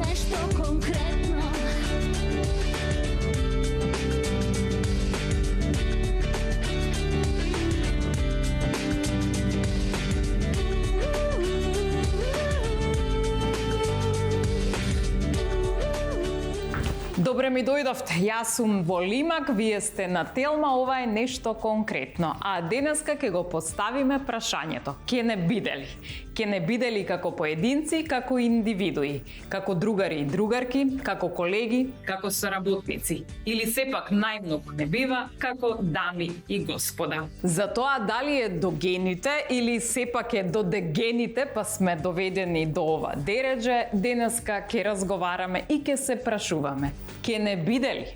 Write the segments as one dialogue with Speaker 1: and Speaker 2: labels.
Speaker 1: nešto konkretno.
Speaker 2: Добре ми дојдовте. Јас сум во Лимак, вие сте на Телма, ова е нешто конкретно. А денеска ќе го поставиме прашањето. Ке не бидели? Ке не бидели како поединци, како индивидуи, како другари и другарки, како колеги, како соработници. Или сепак најмногу не бива како дами и господа. За тоа дали е до гените или сепак е до дегените, па сме доведени до ова дередже, денеска ќе разговараме и ќе се прашуваме. Ке не бидели?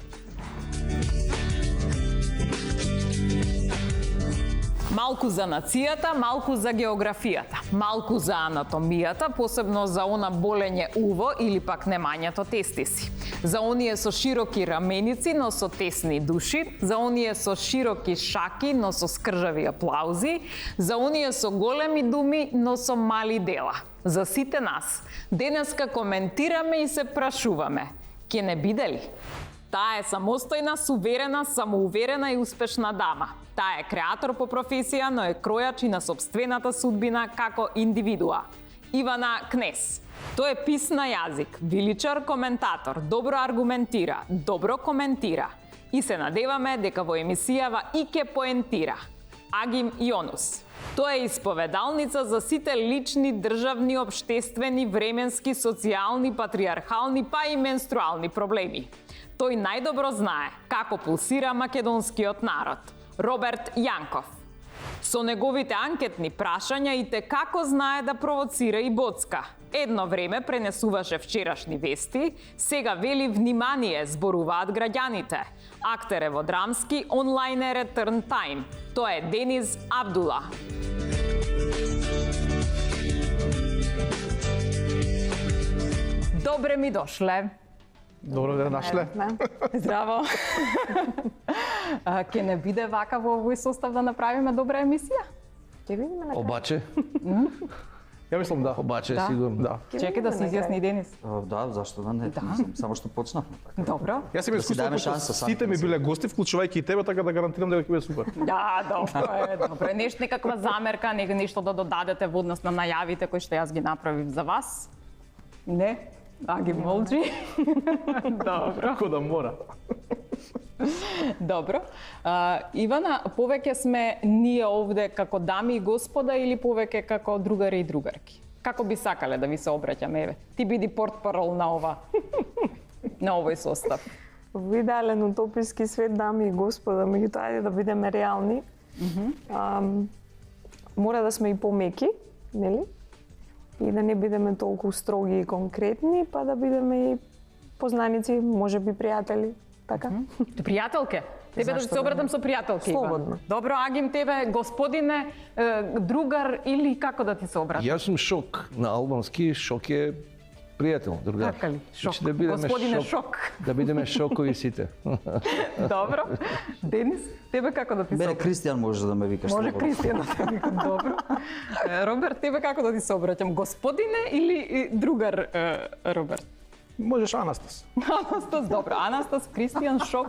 Speaker 2: Малку за нацијата, малку за географијата, малку за анатомијата, посебно за она болење уво или пак немањето тестиси. За оние со широки раменици, но со тесни души, за оние со широки шаки, но со скржави аплаузи, за оние со големи думи, но со мали дела. За сите нас. Денеска коментираме и се прашуваме. Ке не бидели? Таа е самостојна, суверена, самоуверена и успешна дама. Таа е креатор по професија, но е кројач и на сопствената судбина како индивидуа. Ивана Кнес. Тој е пис на јазик, величар коментатор, добро аргументира, добро коментира. И се надеваме дека во емисијава и ке поентира. Агим Јонус. Тоа е исповедалница за сите лични, државни, општествени, временски, социјални, патриархални, па и менструални проблеми. Тој најдобро знае како пулсира македонскиот народ. Роберт Јанков. Со неговите анкетни прашања и те како знае да провоцира и боцка. Едно време пренесуваше вчерашни вести, сега вели внимание, зборуваат граѓаните. Актер е во драмски онлайн е Return Time. Тоа е Дениз Абдула. Добре ми дошле.
Speaker 3: Добро да нашле.
Speaker 2: Здраво. Ке не биде вака во овој состав да направиме добра емисија?
Speaker 4: Ќе видиме на крај.
Speaker 5: Обаче,
Speaker 3: Ја мислам да.
Speaker 5: обаче
Speaker 2: Да.
Speaker 5: сигурно.
Speaker 3: Да.
Speaker 2: Чекај да се изјасни Денис.
Speaker 6: Да, зашто да не? Мислам, само што почнавме така.
Speaker 2: Добро.
Speaker 3: Јас имам
Speaker 6: Да си дадеме
Speaker 3: искуство,
Speaker 6: шанса сам
Speaker 3: сите ми
Speaker 6: да си.
Speaker 3: биле гости, вклучувајќи и тебе, така да гарантирам дека ќе биде супер.
Speaker 2: Да, добро е. Нешто некаква замерка, нешто да додадете во однос на најавите кои што јас ги направив за вас? Не? А ги молчи? Добро.
Speaker 3: Како да мора.
Speaker 2: Добро. Ивана, повеќе сме ние овде како дами и господа или повеќе како другари и другарки? Како би сакале да ви се обраќаме, еве? Ти биди портпарол на ова. На овој состав.
Speaker 4: Во идеален утописки свет, дами и господа, меѓутоа ајде да бидеме реални. Мора да сме и помеки, нели? И да не бидеме толку строги и конкретни, па да бидеме и познаници, можеби пријатели, така?
Speaker 2: Пријателке? Тебе да
Speaker 4: Зашто
Speaker 2: се
Speaker 4: да
Speaker 2: обратам
Speaker 4: не?
Speaker 2: со пријателке, Иван.
Speaker 4: Слободно.
Speaker 2: Добро, Агим, тебе, господине, другар или како да ти се обратам?
Speaker 5: Јас сум Шок. На албански Шок е пријател, другар.
Speaker 2: Така ли? Шок.
Speaker 5: Значи да бидеме
Speaker 2: Господине Шок.
Speaker 5: Да бидеме шокови сите.
Speaker 2: Добро. Денис, тебе како да ти се
Speaker 6: Мене
Speaker 2: обратам?
Speaker 6: Кристијан може да ме викаш.
Speaker 2: Може
Speaker 6: слободно.
Speaker 2: Кристијан да те викам, добро. Роберт, тебе како да ти се обраќам? Господине или другар, Роберт?
Speaker 3: Можеш Анастас.
Speaker 2: Анастас, добро. Анастас, Кристијан, Шок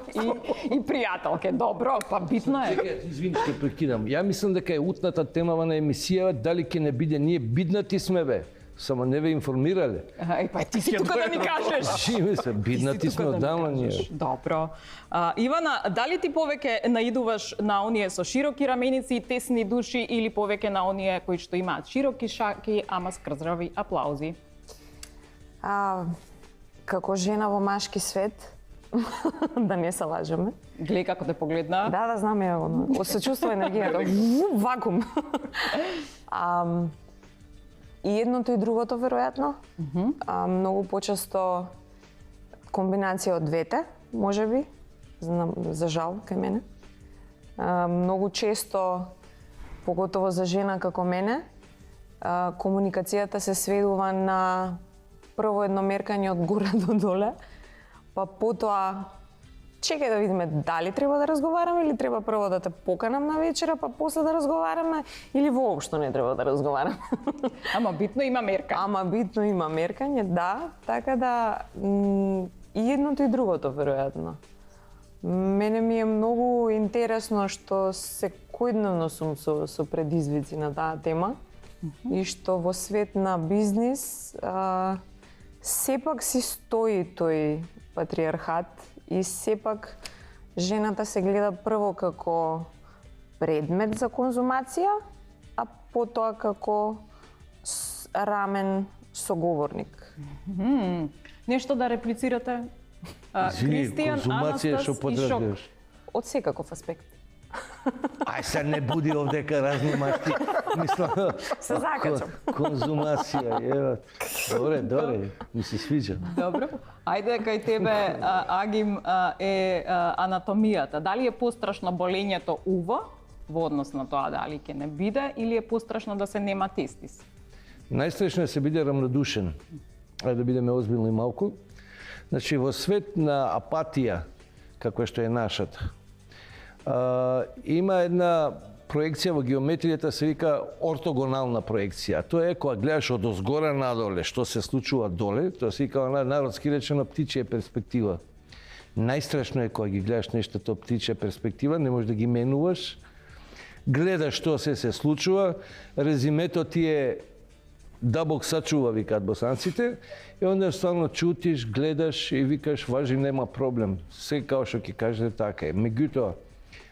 Speaker 2: и пријателке. Добро, па битно е.
Speaker 5: Чекај, извини што прекидам. Ја мислам дека е утната темава на емисијава, дали ќе не биде ние биднати сме бе. Само не ве информирале.
Speaker 2: Па ти си тука да ни кажеш.
Speaker 5: Живе се, биднати сме одама ние.
Speaker 2: Добро. Ивана, дали ти повеќе наидуваш на оние со широки раменици и тесни души или повеќе на оние кои што имаат широки шаки, ама скрзрави аплаузи?
Speaker 4: Како жена во машки свет, да не се лажеме.
Speaker 2: Гледај како те погледна.
Speaker 4: Да, знам ја, се чувства енергијата, вакуум. И едното и другото, веројатно. Многу почесто комбинација од двете, можеби, за жал кај мене. Многу често, поготово за жена како мене, комуникацијата се сведува на прво едно меркање од горе до доле, па потоа чекај да видиме дали треба да разговараме или треба прво да те поканам на вечера, па после да разговараме, или воопшто не треба да разговараме.
Speaker 2: Ама битно има мерка.
Speaker 4: Ама битно има меркање, да, така да и едното и другото веројатно. Мене ми е многу интересно што секојдневно сум со предизвици на таа тема и што во свет на бизнис сепак си стои тој патриархат и сепак жената се гледа прво како предмет за конзумација, а потоа како рамен соговорник.
Speaker 2: Нешто да реплицирате?
Speaker 5: Извини,
Speaker 2: Кристијан,
Speaker 5: конзумација
Speaker 2: Анастас
Speaker 5: што
Speaker 2: и Шок.
Speaker 5: подразбираш?
Speaker 2: Од секаков аспект.
Speaker 5: Ај се не буди овдека разни машти. Мислам,
Speaker 4: Се закачам.
Speaker 5: конзумација, ева. Добре, ми се свиѓа.
Speaker 2: Добро. Ајде кај тебе, Агим, е анатомијата. Дали е пострашно болењето уво во однос на тоа дали ќе не биде или е пострашно да се нема тестис?
Speaker 5: Најстрашно е се биде рамнодушен. Ајде да бидеме озбилни малку. Значи, во свет на апатија, како што е нашата, има една проекција во геометријата, се вика ортогонална проекција. Тоа е кога гледаш од озгора надоле што се случува доле, тоа се вика народски речено птичја перспектива. Најстрашно е кога ги гледаш нештото од птичја перспектива, не можеш да ги менуваш. Гледаш што се случува, резимето ти е да Бог сачува, викаат босанците, и onda стварно чутиш, гледаш и викаш, важи, нема проблем. Се као што ќе кажете така е. Меѓутоа,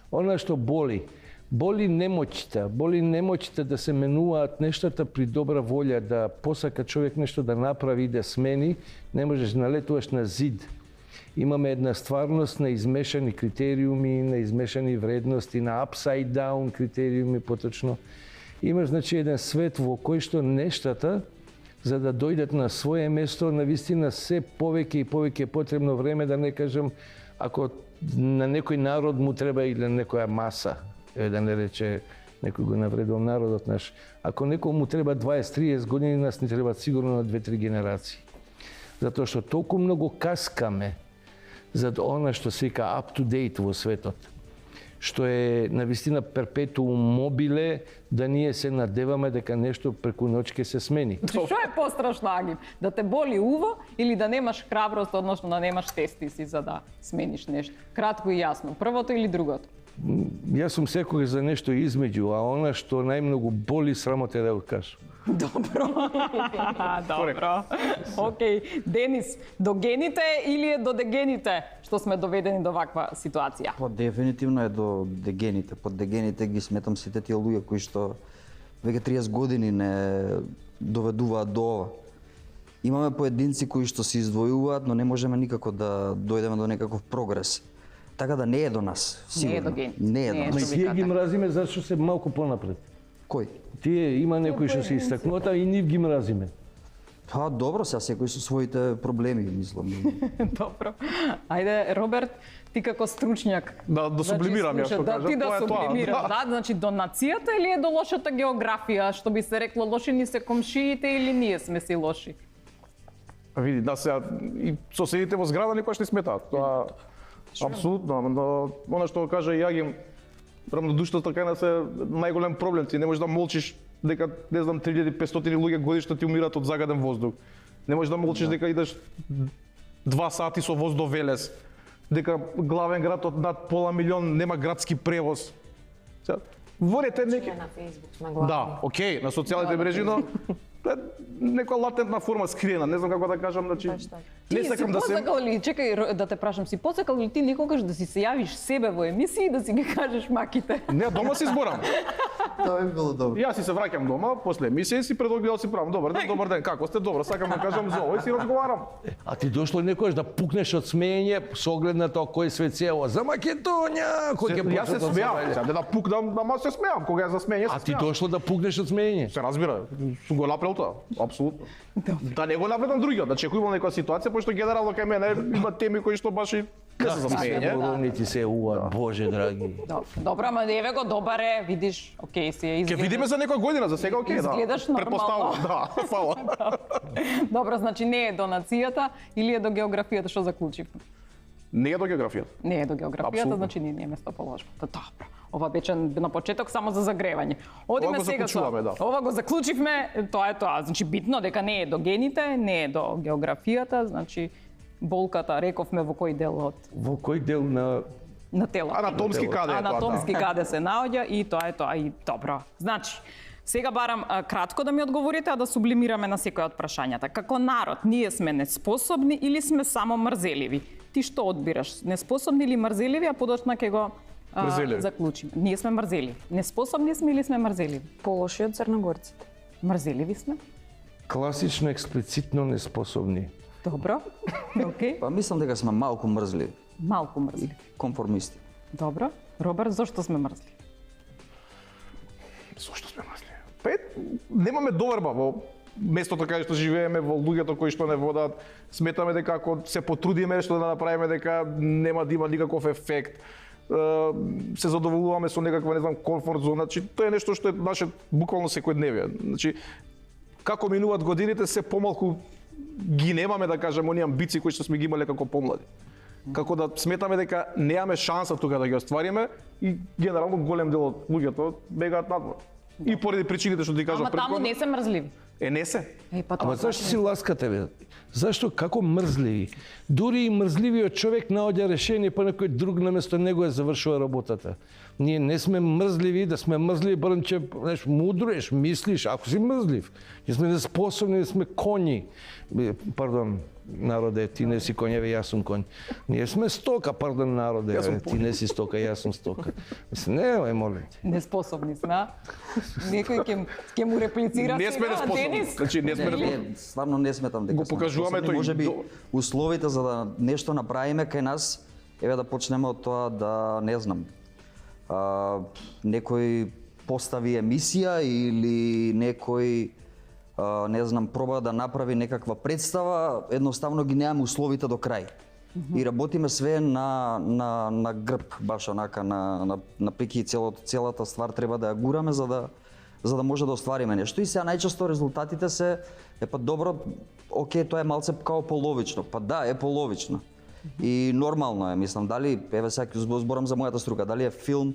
Speaker 5: она што боли немоќта да се менуваат нештата при добра волја, да посака човек нешто да направи и да смени, не можеш, налетуваш на зид. Имаме една стварност на измешани критериуми, на измешани вредности, на upside down критериуми поточно. Има, значи, еден свет во кој што нештата, за да дојдат на своје место, навистина се повеќе и повеќе потребно време, да не кажем, ако на некој народ му треба или на некоја маса, да не рече некој го навредил народот наш, ако некој му треба 20-30 години, нас не треба сигурно на 2-3 генерации. Затоа што толку многу каскаме за она што се вика up to date во светот, што е навистина перпетуум мобиле, да ние се надеваме дека нешто преку ноќ ќе се смени.
Speaker 2: Што е пострашно, Агим? Да те боли уво или да немаш храброст, односно да немаш тестиси за да смениш нешто? Кратко и јасно, првото или другото?
Speaker 5: Јас сум секогаш за нешто измеѓу, а она што најмногу боли, срамот е да го кажам.
Speaker 2: Добро. Добро. Океј. Денис, до гените или е до дегените што сме доведени до ваква ситуација?
Speaker 6: Па дефинитивно е до дегените. Под дегените ги сметам сите тие луѓе кои што веќе 30 години не доведуваат до ова. Имаме поединци кои што се издвојуваат, но не можеме никако да дојдеме до некаков прогрес. Така да не е до нас, сигурно.
Speaker 2: Не е до гените.
Speaker 6: Не е до
Speaker 2: Не е
Speaker 6: нас.
Speaker 5: Ма и
Speaker 2: што
Speaker 5: тие
Speaker 2: викате.
Speaker 5: ги мразиме зашто се малку понапред.
Speaker 6: Кој?
Speaker 5: Тие има некои што се истакнута и нив ги мразиме.
Speaker 6: Па добро, сега секој со своите проблеми, мислам.
Speaker 2: Добро. Ајде, Роберт, ти како стручњак.
Speaker 3: Да сублимирам ја, што
Speaker 2: да,
Speaker 3: кажам,
Speaker 2: ти да
Speaker 3: тоа е тоа.
Speaker 2: сублимираш, да, значи до нацијата или е до лошата географија, што би се рекло лоши ни се комшиите или ние сме си лоши?
Speaker 3: Види, да сега и соседите во зграда никош не сметаат. Тоа апсолутно, но она што кажа и Јагим, рамнодушноста кај нас е најголем проблем. Ти не можеш да молчиш дека, не знам, 3500 луѓе годишно ти умират од загаден воздух. Не можеш да молчиш дека идеш 2 сати со воз до Велес, дека главен град од над пола милион нема градски превоз. Сега, ворете неки...
Speaker 4: На Facebook сме главни.
Speaker 3: Да, окей, на социјалните мрежи, но некоја латентна форма скриена, не знам како да кажам, значи не сакам да се
Speaker 2: Посакал ли, чекај да те прашам, си посакал ли ти некогаш да си се јавиш себе во емисии и да си ги кажеш маките?
Speaker 3: Не, дома си зборам.
Speaker 6: Тоа би било добро.
Speaker 3: Јас си се враќам дома, после емисија и си пред огледал си правам добар ден, како сте, добро, сакам да кажам за ово и си разговарам.
Speaker 5: А ти дошло некојаш да пукнеш од смеење со оглед на тоа кој свет се ево за Македонија, кој ќе
Speaker 3: Јас се смеам, сега да пукнам, ама се смеам, кога ја за смење
Speaker 5: А
Speaker 3: се
Speaker 5: ти
Speaker 3: смеам.
Speaker 5: дошло да пукнеш од смеење?
Speaker 3: Се разбира, сум го направил тоа, апсолутно. Да не го навредам другиот, да чекувам некоја ситуација, пошто генерално кај мене има теми кои што баш и не се за смеење.
Speaker 5: Боровници се ува, боже драги.
Speaker 2: Добро, ама еве го, добар е, видиш, окей, си ја
Speaker 3: Ќе
Speaker 2: изгледаш.
Speaker 3: видиме за некоја година, за сега окей, да.
Speaker 2: Изгледаш нормално.
Speaker 3: Претпоставувам, да, фала.
Speaker 2: Добро, значи не е до нацијата или е до географијата, што заклучив?
Speaker 3: Не е до географијата.
Speaker 2: Не е до географијата,
Speaker 3: Апсолутно.
Speaker 2: значи ние не е местоположбата. Добро. Ова беше на почеток само за загревање.
Speaker 3: Ова
Speaker 2: Одиме
Speaker 3: го
Speaker 2: сега
Speaker 3: заклучуваме, да.
Speaker 2: Ова го заклучивме, тоа е тоа. Значи битно дека не е до гените, не е до географијата, значи болката рековме во кој дел од
Speaker 5: Во кој дел
Speaker 2: на телото.
Speaker 3: Анатомски каде е тоа?
Speaker 2: Анатомски
Speaker 3: Да.
Speaker 2: каде се наоѓа и тоа е тоа и добро. Значи, сега барам кратко да ми одговорите, а да сублимираме на секој од прашањата. Како народ, ние сме неспособни или сме само мрзеливи? Ти што одбираш? Неспособни или мрзеливи, а подоцна ќе го
Speaker 3: Мрзеливи.
Speaker 2: заклучиме. Ние сме мрзеливи. Неспособни сме или сме мрзеливи?
Speaker 4: Полоши од црногорците.
Speaker 2: Мрзеливи сме.
Speaker 5: класично експлицитно неспособни.
Speaker 2: Добро. Океј.
Speaker 6: Па мислам дека сме малку мрзливи
Speaker 2: Малку
Speaker 6: и
Speaker 2: мрзеливи.
Speaker 6: конформисти.
Speaker 2: Добро. Роберт, зошто сме мрзливи?
Speaker 3: Зошто сме мрзливи? Па немаме доверба во местото каде што живееме, во луѓето кои што не водат. Сметаме дека ако се потрудиме што да направиме дека нема да има никаков ефект. Се задоволуваме со некаква, не знам, комфорт зона. Значи, тоа е нешто што е наше буквално секојдневие. Значи, како минуваат годините, се помалку ги немаме, да кажем, оние амбиции кои што сме ги имале како помлади. Како да сметаме дека немаме шанса тука да ги оствариме и генерално голем дел од луѓето бегаат надвор. И поради причините што ти кажав
Speaker 2: Ама таму не се мрзливи.
Speaker 3: не се.
Speaker 2: Па
Speaker 5: Ама зашто си ласкате, бе? Зашто како мрзливи? Дури и мрзливиот човек наоѓа решение, па некој друг наместо него ја завршува работата. Ние не сме мрзливи, да сме мрзливи, барем че мудруеш, мислиш, ако си мрзлив. Ние сме неспособни, да сме коњи. Пардон, народе, ти не си конјеве, јас сум конј. Ние сме стока, пардон, народе, ти не си стока, јас сум стока. Мислам, не, молим те.
Speaker 2: Неспособни сме, а? Некој ќе му реплицира
Speaker 3: Не сме
Speaker 2: сега,
Speaker 3: неспособни.
Speaker 2: Денис?
Speaker 3: Значи не сме
Speaker 6: Не, стварно не сметам дека
Speaker 3: Го
Speaker 6: сме
Speaker 3: покажуваме
Speaker 6: неспособни.
Speaker 3: тој
Speaker 6: Можеби
Speaker 3: до-
Speaker 6: условите за да нешто направиме кај нас, еве да почнеме од тоа да, не знам, некој постави емисија или некој не знам, проба да направи некаква представа, едноставно ги немаме условите до крај. И работиме све на грб, баш онака на пики, целата ствар треба да ја гураме за да може да оствариме нешто. И сега најчесто резултатите се па добро, окей, тоа е малце као половично. Па да, е половично. И нормално е, мислам, дали, еве сега ќе зборам за мојата струка, дали е филм,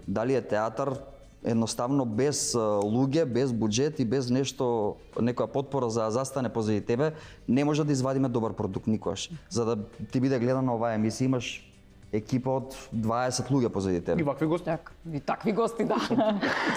Speaker 6: дали е театар, едноставно без луѓе, без буџет и без нешто, некоја потпора за да застане позади тебе, не може да извадиме добар продукт никогаш. За да ти биде гледана оваа емисија, имаш екипа од 20 луѓе позади тебе.
Speaker 3: И вакви гости.
Speaker 2: Така, и такви гости, да.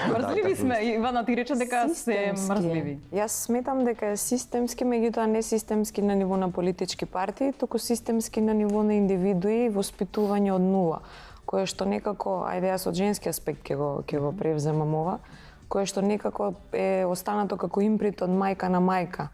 Speaker 2: Мрзливи сме. Ивана ти рече дека се
Speaker 4: Системски.
Speaker 2: мрзливи.
Speaker 4: Јас сметам дека е системски, меѓутоа не системски на ниво на политички партии, туку системски на ниво на индивидуи и воспитување од нула, кое што некако, ајде јас од женски аспект ќе го превземам ова, кое што некако е останато како имприт од мајка на мајка.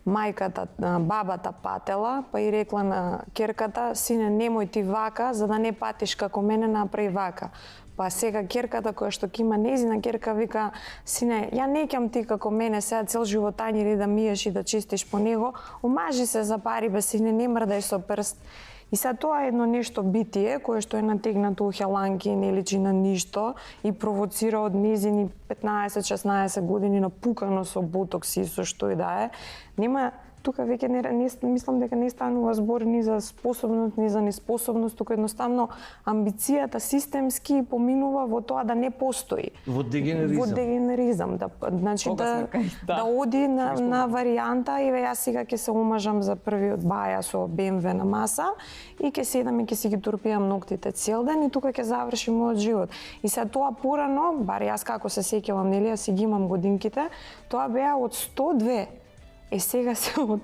Speaker 4: Мајката, бабата патела, па и рекла на ќерката, сине, немој ти вака, за да не патиш како мене, направи вака. Па сега ќерката која што ќе има нејзина ќерка вика, сине, ја не ќам ти како мене сега цел животањер да миеш и да чистиш по него, омажи се за пари, бе сине, не мрдај со прст. И сега тоа е едно нешто битие кое што е натегнато у хеланки, не личи на ништо и провоцира од низини 15-16 години напукано со ботокси и со што и да е. Нема тука веќе не мислам дека не станува збор ни за способност, ни за неспособност, тука едноставно амбицијата системски поминува во тоа да не постои.
Speaker 5: Во дегенеризам.
Speaker 4: Во дегенеризам, да, значи
Speaker 2: Кога
Speaker 4: да,
Speaker 2: сме кај- да.
Speaker 4: да оди на варијанта, еве јас сега ќе се омажам за првиот баја со BMW на маса и ќе седам и ќе си ги турпијам ноктите цел ден и тука ќе заврши мојот живот. И сега тоа порано, бар јас како се сеќавам, нели, јас си ги имам годинките, тоа беа од 102. Сега се од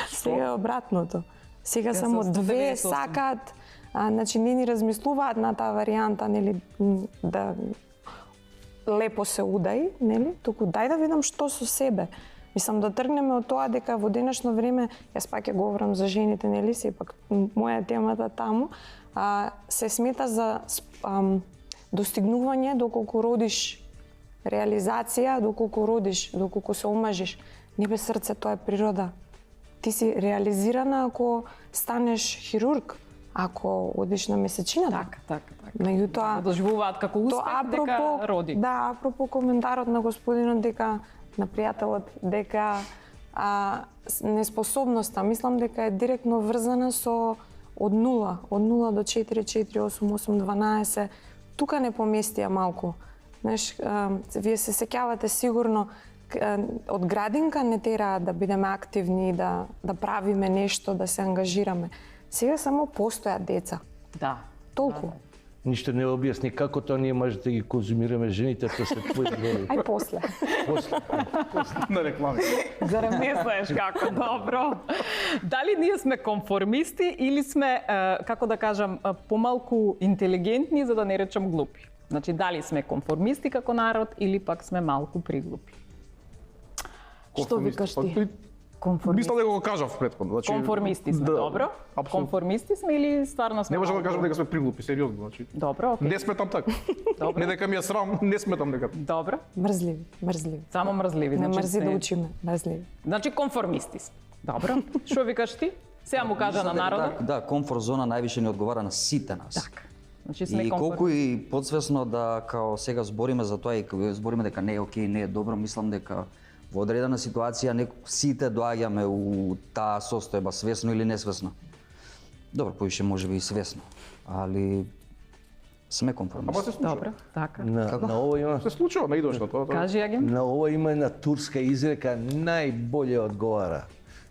Speaker 4: сега е обратното. Сега
Speaker 2: Јас
Speaker 4: само
Speaker 2: сум
Speaker 4: две
Speaker 2: 198.
Speaker 4: сакаат, значи не ни размислуваат на таа варијанта, нели, да лепо се удај, нели? Туку дај да видам што со себе. Мислам да тргнеме од тоа дека во денешно време, јас пак ја говорам за жените, нели, сепак моја темата таму, се смета за достигнување доколку родиш, реализација доколку родиш, доколку се омажиш. Не бе срце, тоа е природа. Ти си реализирана ако станеш хирург, ако одиш на месечината.
Speaker 2: Така.
Speaker 4: Меѓутоа,
Speaker 2: Доживуваат како успех дека роди.
Speaker 4: Да, апропо коментарот на господинот дека на пријателот дека неспособноста, мислам дека е директно врзана со од 0 до 4, 4, 8, 8, 12, тука не поместија малку. Знаеш, вие се сеќавате сигурно од градинка не тераат да бидеме активни, да правиме нешто, да се ангажираме. Сега само постојат деца.
Speaker 2: Да.
Speaker 4: Толку.
Speaker 5: Ништо не објасни како тоа ние можете да ги конзумираме жените, тоа се твои дели.
Speaker 4: Ај после.
Speaker 3: На реклами.
Speaker 2: Зарем не знаеш како? Добро. Дали ние сме конформисти или сме, како да кажам, помалку интелигентни, за да не речам глупи? Значи, дали сме конформисти како народ или пак сме малку приглупи? Што викаш ти?
Speaker 3: Мислам дека го кажав претходно. Значи,
Speaker 2: Конформисти сме, добро.
Speaker 3: Апсолутно.
Speaker 2: Конформисти сме или стварно сме?
Speaker 3: Не можам да
Speaker 2: малку-
Speaker 3: кажам дека сме приглупи, сериозно, значи.
Speaker 2: Добро, окей.
Speaker 3: Не сметам така. Не дека ми е срам, не сметам дека.
Speaker 2: Добро.
Speaker 4: Мрзливи.
Speaker 2: Само мрзливи.
Speaker 4: Не
Speaker 2: значи
Speaker 4: мрзи
Speaker 2: сме-
Speaker 4: да учиме, мрзливи.
Speaker 2: Значи конформисти сме. Добро. Што викаш ти? Сега му кажа на
Speaker 6: Мислам дека
Speaker 2: народот.
Speaker 6: Да, комфорт зона највише ни одговара на сите нас.
Speaker 2: Така. Значи сме
Speaker 6: И колку
Speaker 2: конформисти.
Speaker 6: и подсвесно да као сега збориме за тоа и кога збориме дека не е окей, не е добро, мислам дека во одредена ситуација сите доаѓаме у таа состојба, свесно или несвесно. Добро, поише може би и свесно, али сме
Speaker 3: Ама
Speaker 6: конформисти.
Speaker 3: се случува.
Speaker 2: Добро, така.
Speaker 5: На ова има
Speaker 3: Се случува, не идош на тоа.
Speaker 2: Кажи ја ги.
Speaker 5: На ова има една турска изрека најболje одговара.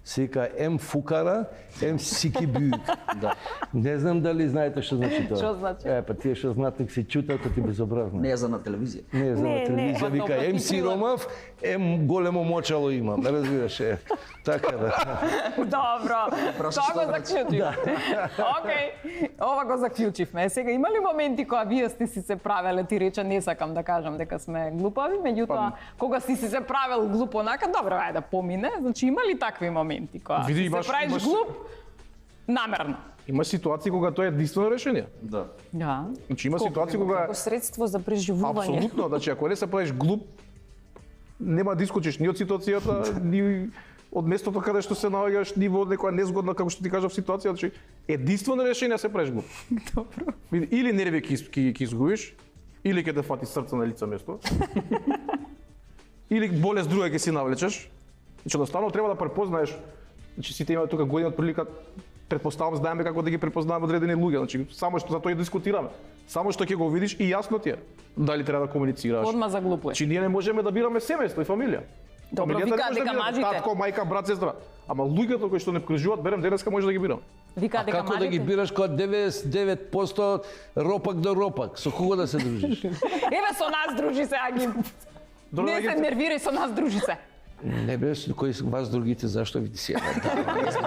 Speaker 5: Се вика ем фукара, ем сикибюк.
Speaker 6: Да.
Speaker 5: Не знам дали знаете што значи тоа.
Speaker 2: Што значи?
Speaker 5: Па тие што знаат нек се чутат, ти безобразно.
Speaker 6: Не е за на телевизија.
Speaker 5: Не е за
Speaker 4: Не,
Speaker 5: на
Speaker 4: не.
Speaker 5: телевизија,
Speaker 2: Па
Speaker 5: вика
Speaker 2: добро,
Speaker 5: ем
Speaker 2: ти
Speaker 5: сиромав, ем големо мочало имам. Разбираш е. Така да.
Speaker 2: Добро.
Speaker 6: Прашаш
Speaker 2: Тоа го
Speaker 6: што значи?
Speaker 2: заклучив. Океј. Ова го заклучивме. Сега има ли моменти кога вие сте си се правеле, ти рече не сакам да кажам дека сме глупави, меѓутоа кога си се правел глуп онака, добро, ајде да помине. Значи има ли такви моменти кога
Speaker 3: Види,
Speaker 2: си се
Speaker 3: имаш-
Speaker 2: правиш
Speaker 3: имаш-
Speaker 2: глуп намерно?
Speaker 3: Има ситуации кога тоа е единствено решение.
Speaker 6: Да.
Speaker 2: Да.
Speaker 3: Значи има ситуации кога
Speaker 4: Како средство за преживување.
Speaker 3: апсолутно, значи ако не се правиш глуп, нема да искочиш ни од ситуацијата, ни од местото каде што се наоѓаш, ни во некоја незгодна, како што ти кажав, ситуација, значи единствено решение се правиш глуп.
Speaker 2: Добро.
Speaker 3: Види, или нерви ќе изгубиш, или ќе те фати срце на лице место. Или болест друга ќе си навлечеш. Значи едноставно треба да препознаеш. Значи сите имаме тука години од прилика, претпоставам знаеме како да ги препознаваме одредени луѓе, значи само што за тоа и дискутираме. Само што ќе го видиш и јасно ти е дали треба да комуницираш.
Speaker 2: Одма за глупо.
Speaker 3: Значи ние не можеме да бираме семејство и фамилија.
Speaker 2: Добро,
Speaker 3: Фамилијата не
Speaker 2: викаат
Speaker 3: може да
Speaker 2: дека
Speaker 3: бираме
Speaker 2: мажите.
Speaker 3: татко, мајка, брат, сестра. Ама луѓето кои што не преживуваат, берем денеска може да ги бираме.
Speaker 2: Вика
Speaker 5: А
Speaker 2: дека
Speaker 5: како да ги
Speaker 2: мажите-
Speaker 5: бираш кога 99% ропак до ропак? Со кого да се дружиш?
Speaker 2: Еве со нас дружи се Аги.
Speaker 3: Добро,
Speaker 2: Не се
Speaker 3: Агенце.
Speaker 2: нервирај, со нас дружи се.
Speaker 5: Не бе, кои се вас другите, зашто ви си една?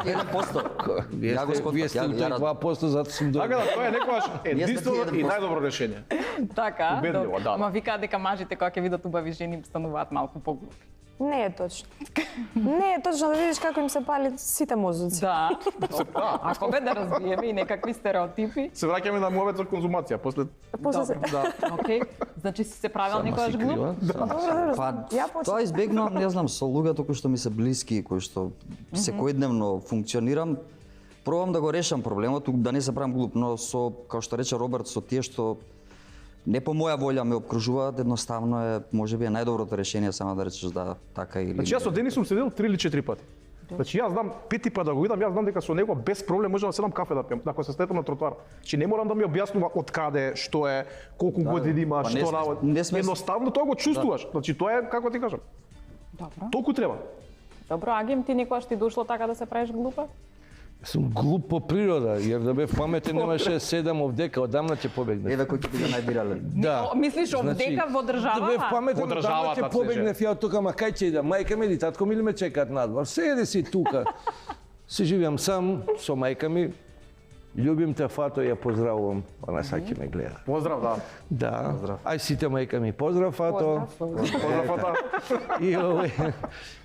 Speaker 6: 1%.
Speaker 5: Вие
Speaker 6: Ја го
Speaker 5: сте,
Speaker 6: скоткав,
Speaker 5: вие сте
Speaker 6: ја-
Speaker 5: у тој
Speaker 6: ја-
Speaker 5: 2%, затоа сум
Speaker 3: Така
Speaker 5: добро.
Speaker 3: да, тоа е некогаш единствено и
Speaker 6: 1%.
Speaker 3: најдобро решение.
Speaker 2: Така,
Speaker 3: Убедливо,
Speaker 2: добро.
Speaker 3: да.
Speaker 2: Ама викаат дека мажите кога ќе видат убави жени стануваат малку поглупи.
Speaker 4: Не е точно. Не е точно да видиш како им се пали сите мозоци.
Speaker 2: Да. Ако бе да разбиеме и некакви стереотипи.
Speaker 3: Се враќаме на мовет за конзумација, после
Speaker 4: После се...
Speaker 2: Добро. Океј. Значи си се правил некојаш
Speaker 5: си
Speaker 2: глуп?
Speaker 5: крива.
Speaker 4: Добро, добро.
Speaker 6: Па,
Speaker 4: Ја почнав.
Speaker 6: тоа избегнувам, не знам, со луѓето кои што ми се блиски, кои што секојдневно функционирам, пробам да го решам проблемот, да не се правам глуп, но со, како што рече Роберт, со тие што не по моја волја ме обкружуваат, едноставно е, можеби е најдоброто решение само да речеш да така или
Speaker 3: Значи јас со Дени сум седел 3 или 4 пати. Значи јас знам 5 пат да го видам, јас знам дека со него без проблем можам да седам кафе да пијам, ако се стетам на тротоар. Значи не морам да ми објаснува од каде, што е, колку години има,
Speaker 6: па не
Speaker 3: што
Speaker 6: сме-
Speaker 3: работи.
Speaker 6: не сме-
Speaker 3: Едноставно тоа го чувствуваш. Значи тоа е како ти кажам.
Speaker 2: Добро.
Speaker 3: Толку треба.
Speaker 2: Добро, Агим, ти некојаш ти дошло така да се правиш глупа?
Speaker 5: Сум глуп по природа, jer да бев паметен немаше седам овдека, одамна ќе побегнев.
Speaker 6: Еве кој ќе биде најбирален.
Speaker 5: Да.
Speaker 2: Мислиш овдека во државава?
Speaker 5: Да бев паметен,
Speaker 3: Во
Speaker 5: одамна
Speaker 3: државата
Speaker 5: ќе
Speaker 3: се
Speaker 5: побегнев ја од тука, ма кај ќе идам, мајка ми или татко ми или ме чекаат надвор. Седи си тука. Си живеам сам со мајка ми. Љубим те, фато, ја поздравувам. Она сак ќе ме гледа.
Speaker 3: Поздрав, да.
Speaker 5: Да. Ај сите мајка ми, поздрав, фато.
Speaker 3: Поздрав, фата.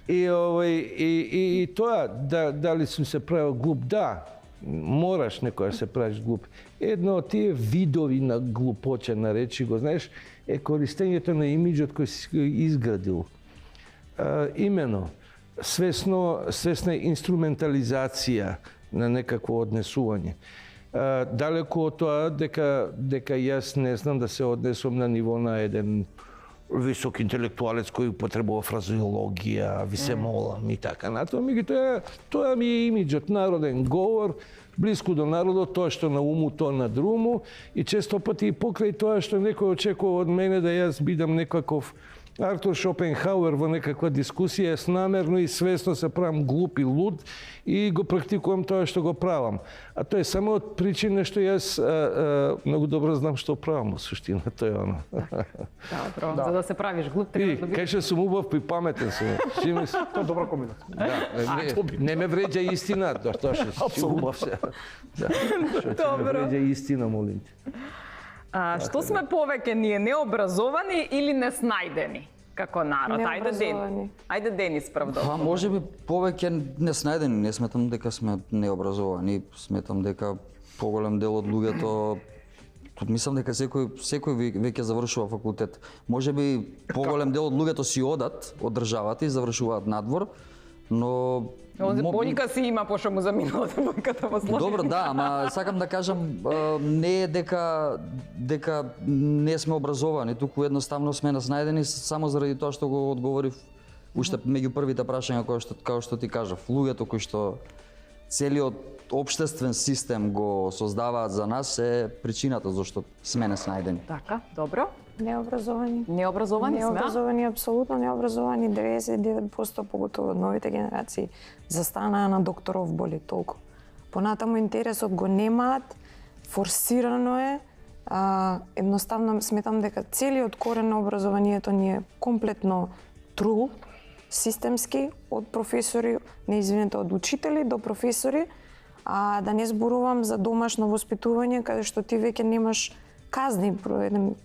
Speaker 5: И тоа, дали сум се правил глуп, да, мораш некоја се правиш глуп. Едно од тие видови на глупоќа, наречи го, знаеш, е користењето на имиџот кој си го изградил. Имено, свесна инструментализација на некакво однесување. Далеку од тоа дека јас не знам да се однесувам на ниво на еден висок интелектуалец кој употребува фразеологија, ви се молам и така натаму. Меѓутоа, тоа ми е имиџот, народен говор, блиску до народот, тоа што на уму, тоа на друму, и често пати и покрај тоа што некој очекува од мене да јас бидам некаков Артур Шопенхауер во некаква дискусија, јас намерно и свесно се правам глуп и луд и го практикувам тоа што го правам. А тоа е само од причина што јас многу добро знам што правам во суштина, тоа е оно.
Speaker 2: Добро, за да се правиш глуп,
Speaker 5: И,
Speaker 2: треба да бидеш...
Speaker 5: кај сум убав и паметен сум.
Speaker 3: Тоа е добра комбинација.
Speaker 5: Да, не ме вреđа истината, тоа што си убав се. Да, што ќе ме вреđа истина, молим те.
Speaker 2: Што сме повеќе ние, необразовани или неснајдени како народ?
Speaker 4: Необразовани.
Speaker 2: Ајде Денис прв да.
Speaker 6: Па може би повеќе неснајдени, не сметам дека сме необразовани, сметам дека поголем дел од луѓето, мислам дека секој веќе завршува факултет. Може би поголем дел од луѓето си одат од државата и завршуваат надвор, но
Speaker 2: Боњка си има, пошто му заминала боњката во Словенија.
Speaker 6: Добро, да, ама сакам да кажам, не е дека не сме образовани, туку едноставно сме наснајдени само заради тоа што го одговорив уште меѓу првите прашања како што ти кажав. Луѓето кои што целиот општествен систем го создаваат за нас е причината зашто сме наснајдени.
Speaker 2: Така, добро.
Speaker 4: Необразовани.
Speaker 2: Необразовани сме, а?
Speaker 4: Необразовани, апсолутно необразовани. 99% поготово од новите генерации застанаа на докторов боли толку. Понатаму интересот го немаат, форсирано е, едноставно сметам дека целиот корен на образованието ни е комплетно трул, системски, од професори, не извинете, од учители до професори, а да не зборувам за домашно воспитување, каде што ти веќе немаш казни, еден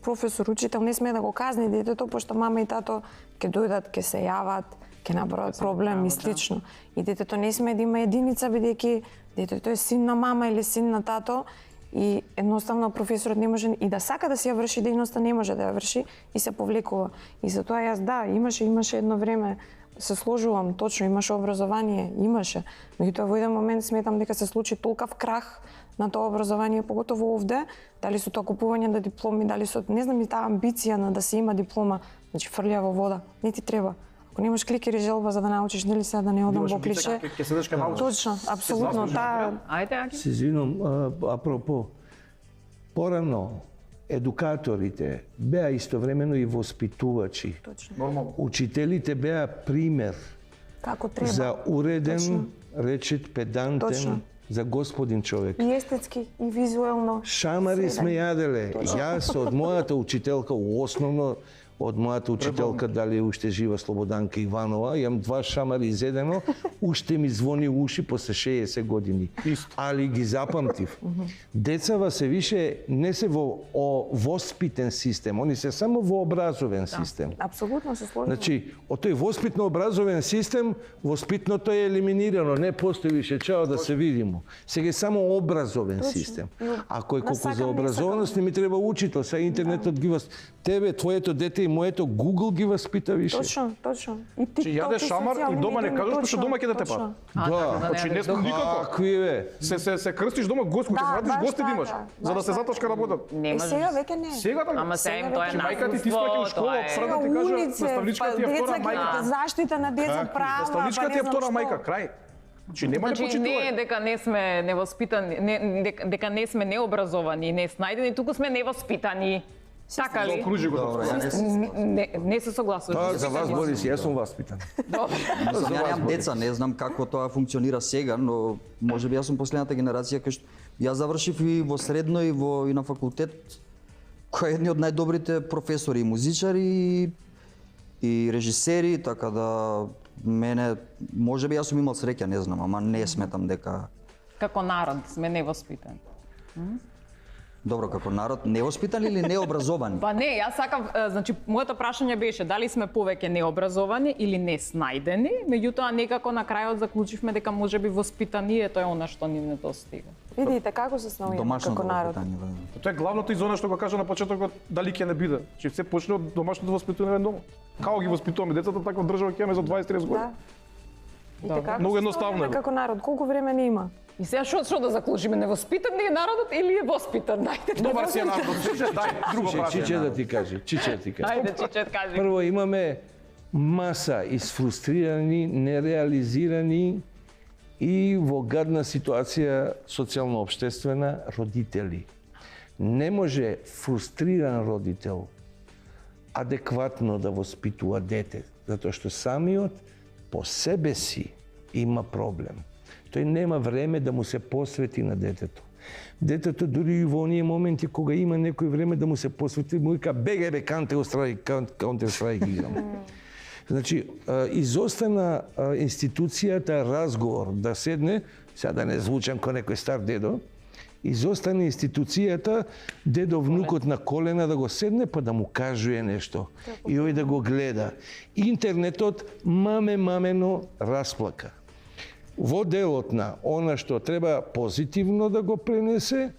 Speaker 4: професор, учител не смее да го казни детето, пошто мама и тато ќе дојдат, ќе се јават, ќе направат проблем и слично. И детето не смее да има единица, бидејќи детето е син на мама или син на тато, и едноставно професорот не може и да сака да си ја врши дејноста, не може да ја врши и се повлекува. И затоа јас да, имаше едно време, се сложувам, точно имаше образование, имаше. Меѓутоа во еден момент сметам дека се случи толкав крах на тоа образование, поготово овде, дали со тоа купување на дипломи, дали со, не знам, и таа амбиција на да се има диплома, значи фрлија во вода, не ти треба. Ако немаш кликер и желба за да научиш, нели сега да не одам во клише.
Speaker 3: Ќе седеш кај научиш.
Speaker 4: Точно, апсолутно, таа
Speaker 2: Ајде, Аги.
Speaker 5: Се извинувам, апропо, порано едукаторите беа истовремено и воспитувачи.
Speaker 3: Нормално.
Speaker 5: Учителите беа пример
Speaker 4: како треба.
Speaker 5: за уреден,
Speaker 4: Точно.
Speaker 5: речит, педантен,
Speaker 4: Точно.
Speaker 5: за господин човек.
Speaker 4: И естетски, и визуелно.
Speaker 5: Шамари
Speaker 4: Све,
Speaker 5: сме
Speaker 4: да.
Speaker 5: јаделе. Јас од мојата учителка, основно од мојата учителка, дали уште жива, Слободанка Иванова, имам 2 шамари изедено, уште ми звони уши после 60 години. Али ги запамтив. Децава се више не се во воспитен систем, они се само во образовен систем.
Speaker 4: Апсолутно се сложувам.
Speaker 5: Значи, од тој воспитно-образовен систем, воспитното е елиминирано, не постои више, чао да се видимо. Сега е само образовен систем. Ако е колку
Speaker 4: сакам,
Speaker 5: за
Speaker 4: не
Speaker 5: образованост, не ми треба учител, сега интернетот ги тебе, твоето дете и моето, Google ги воспита више.
Speaker 4: Точно, точно. И ти
Speaker 3: Чи јадеш шамар и дома не кажеш, пошто дома ќе да те пат.
Speaker 5: Да,
Speaker 3: Значи не сме никако.
Speaker 5: какви бе?
Speaker 3: Се крстиш дома гости, ќе
Speaker 4: Да,
Speaker 3: се вратиш
Speaker 4: баш
Speaker 3: гости да
Speaker 4: така,
Speaker 3: имаш, за да
Speaker 4: баш
Speaker 3: се
Speaker 4: така.
Speaker 3: затошка работат.
Speaker 2: Не
Speaker 4: Е,
Speaker 2: можеш.
Speaker 4: сега веќе не.
Speaker 3: Сега да.
Speaker 2: Ама сега им
Speaker 4: Сега
Speaker 2: тоа е
Speaker 4: веќе
Speaker 3: Мајка ти
Speaker 2: наследство,
Speaker 3: спаќа у школа,
Speaker 2: тоа е...
Speaker 3: прва да ти
Speaker 4: Сега
Speaker 3: кажа,
Speaker 4: улице,
Speaker 3: наставничка ти е
Speaker 4: деца
Speaker 3: втора
Speaker 4: ги-
Speaker 3: мајка.
Speaker 4: заштита на деца права,
Speaker 3: Наставничка ти е
Speaker 4: па не знам
Speaker 3: втора
Speaker 4: што.
Speaker 3: мајка, крај. Значи нема да
Speaker 2: Значи не е
Speaker 3: почитувај.
Speaker 2: дека не сме невоспитани, дека не сме необразовани, не снајдени, туку сме невоспитани. Така ли?
Speaker 3: Заокружи го
Speaker 6: Добро,
Speaker 3: тоа.
Speaker 2: Не, не се согласувам.
Speaker 5: Тоа за вас, Борис, јас сум воспитан.
Speaker 2: Добро.
Speaker 6: Ја немам деца, не знам како тоа функционира сега, но може би јас сум последната генерација кај што јас завршив и во средно и на факултет кој е едни од најдобрите професори и музичари и режисери, така да мене може би јас сум имал среќа, не знам, ама не сметам дека
Speaker 2: Како народ сме невоспитани.
Speaker 6: добро како народ невоспитани или необразовани.
Speaker 2: Па не, јас сакав, значи моето прашање беше дали сме повеќе необразовани или неснајдени, меѓутоа некако на крајот заклучивме дека можеби воспитанието е она што ни недостига.
Speaker 4: Видите како се снаоѓаме
Speaker 6: Домашното
Speaker 4: како народ.
Speaker 6: воспитание.
Speaker 3: Тоа е главното и зона што го кажа на почетокот, дали ќе не биде. Че се почне од домашното воспитување дома. Како ги воспитуваме децата, така држава ќе имаме за 20-30 години.
Speaker 4: Да. И така
Speaker 3: Многу
Speaker 4: се
Speaker 3: едноставно е.
Speaker 4: снаоѓаме како народ. Колку време не има?
Speaker 2: И сега што да заклучиме, невоспитан ли е народот или е воспитан? Дајте да
Speaker 3: Добар си е народот, дај друго
Speaker 5: Чиче да
Speaker 3: прашање.
Speaker 5: ти кажи, Чиче да ти кажи.
Speaker 2: Ајде, Чичет, кажи.
Speaker 5: Прво имаме маса изфрустрирани, нереализирани и во гадна ситуација социјално-обштествена родители. Не може фрустриран родител адекватно да воспитува дете, затоа што самиот по себе си има проблем. Тој нема време да му се посвети на детето. Детето дури и во оние моменти кога има некој време да му се посвети, му вика бегај бе Counter Strike играм. Значи, изостана институцијата разговор да седне, сега да не звучам кој некој стар дедо, изостана институцијата дедо внукот на колена да го седне па да му кажува нешто и ој да го гледа. Интернетот мамено расплака. Во делот на она што треба позитивно да го пренесе,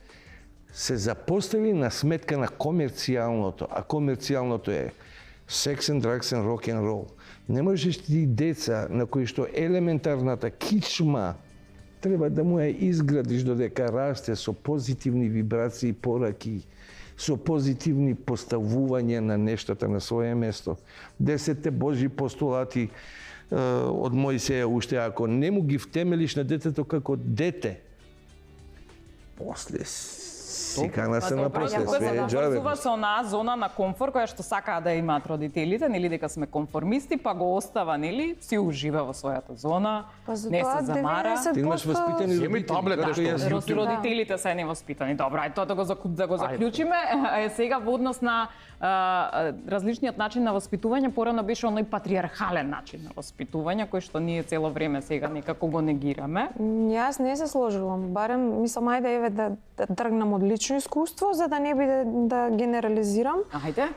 Speaker 5: се запостави на сметка на комерцијалното, а комерцијалното е секс and drugs and rock and roll. Не можеш ти деца на кои што елементарната кичма треба да му ја изградиш додека расте со позитивни вибрации, пораки, со позитивни поставувања на нештата на своје место. 10 Божји постулати од Мојсеја уште, ако не му ги втемелиш на детето како дете, после сикана се на после
Speaker 2: Некој се
Speaker 5: све е џабе.
Speaker 2: наврзува со онаа зона на комфор која што сакаа да имаат родителите, нели дека сме конформисти, па го остава, нели, си ужива во својата зона, не се замара.
Speaker 5: Ти имаш воспитани
Speaker 3: Еми,
Speaker 5: родители,
Speaker 3: таблет,
Speaker 5: како
Speaker 3: нешто.
Speaker 5: јас јутро.
Speaker 2: Родителите се невоспитани. Добро, ајде тоа да го заклучиме. Сега во однос на различниот начин на воспитување, порано беше оној патриархален начин на воспитување, кој што ние цело време сега некако го негираме.
Speaker 4: Јас не се сложувам, барем мислам ајде еве да тргнам од лично искуство за да не биде да генерализирам.
Speaker 2: Ајде.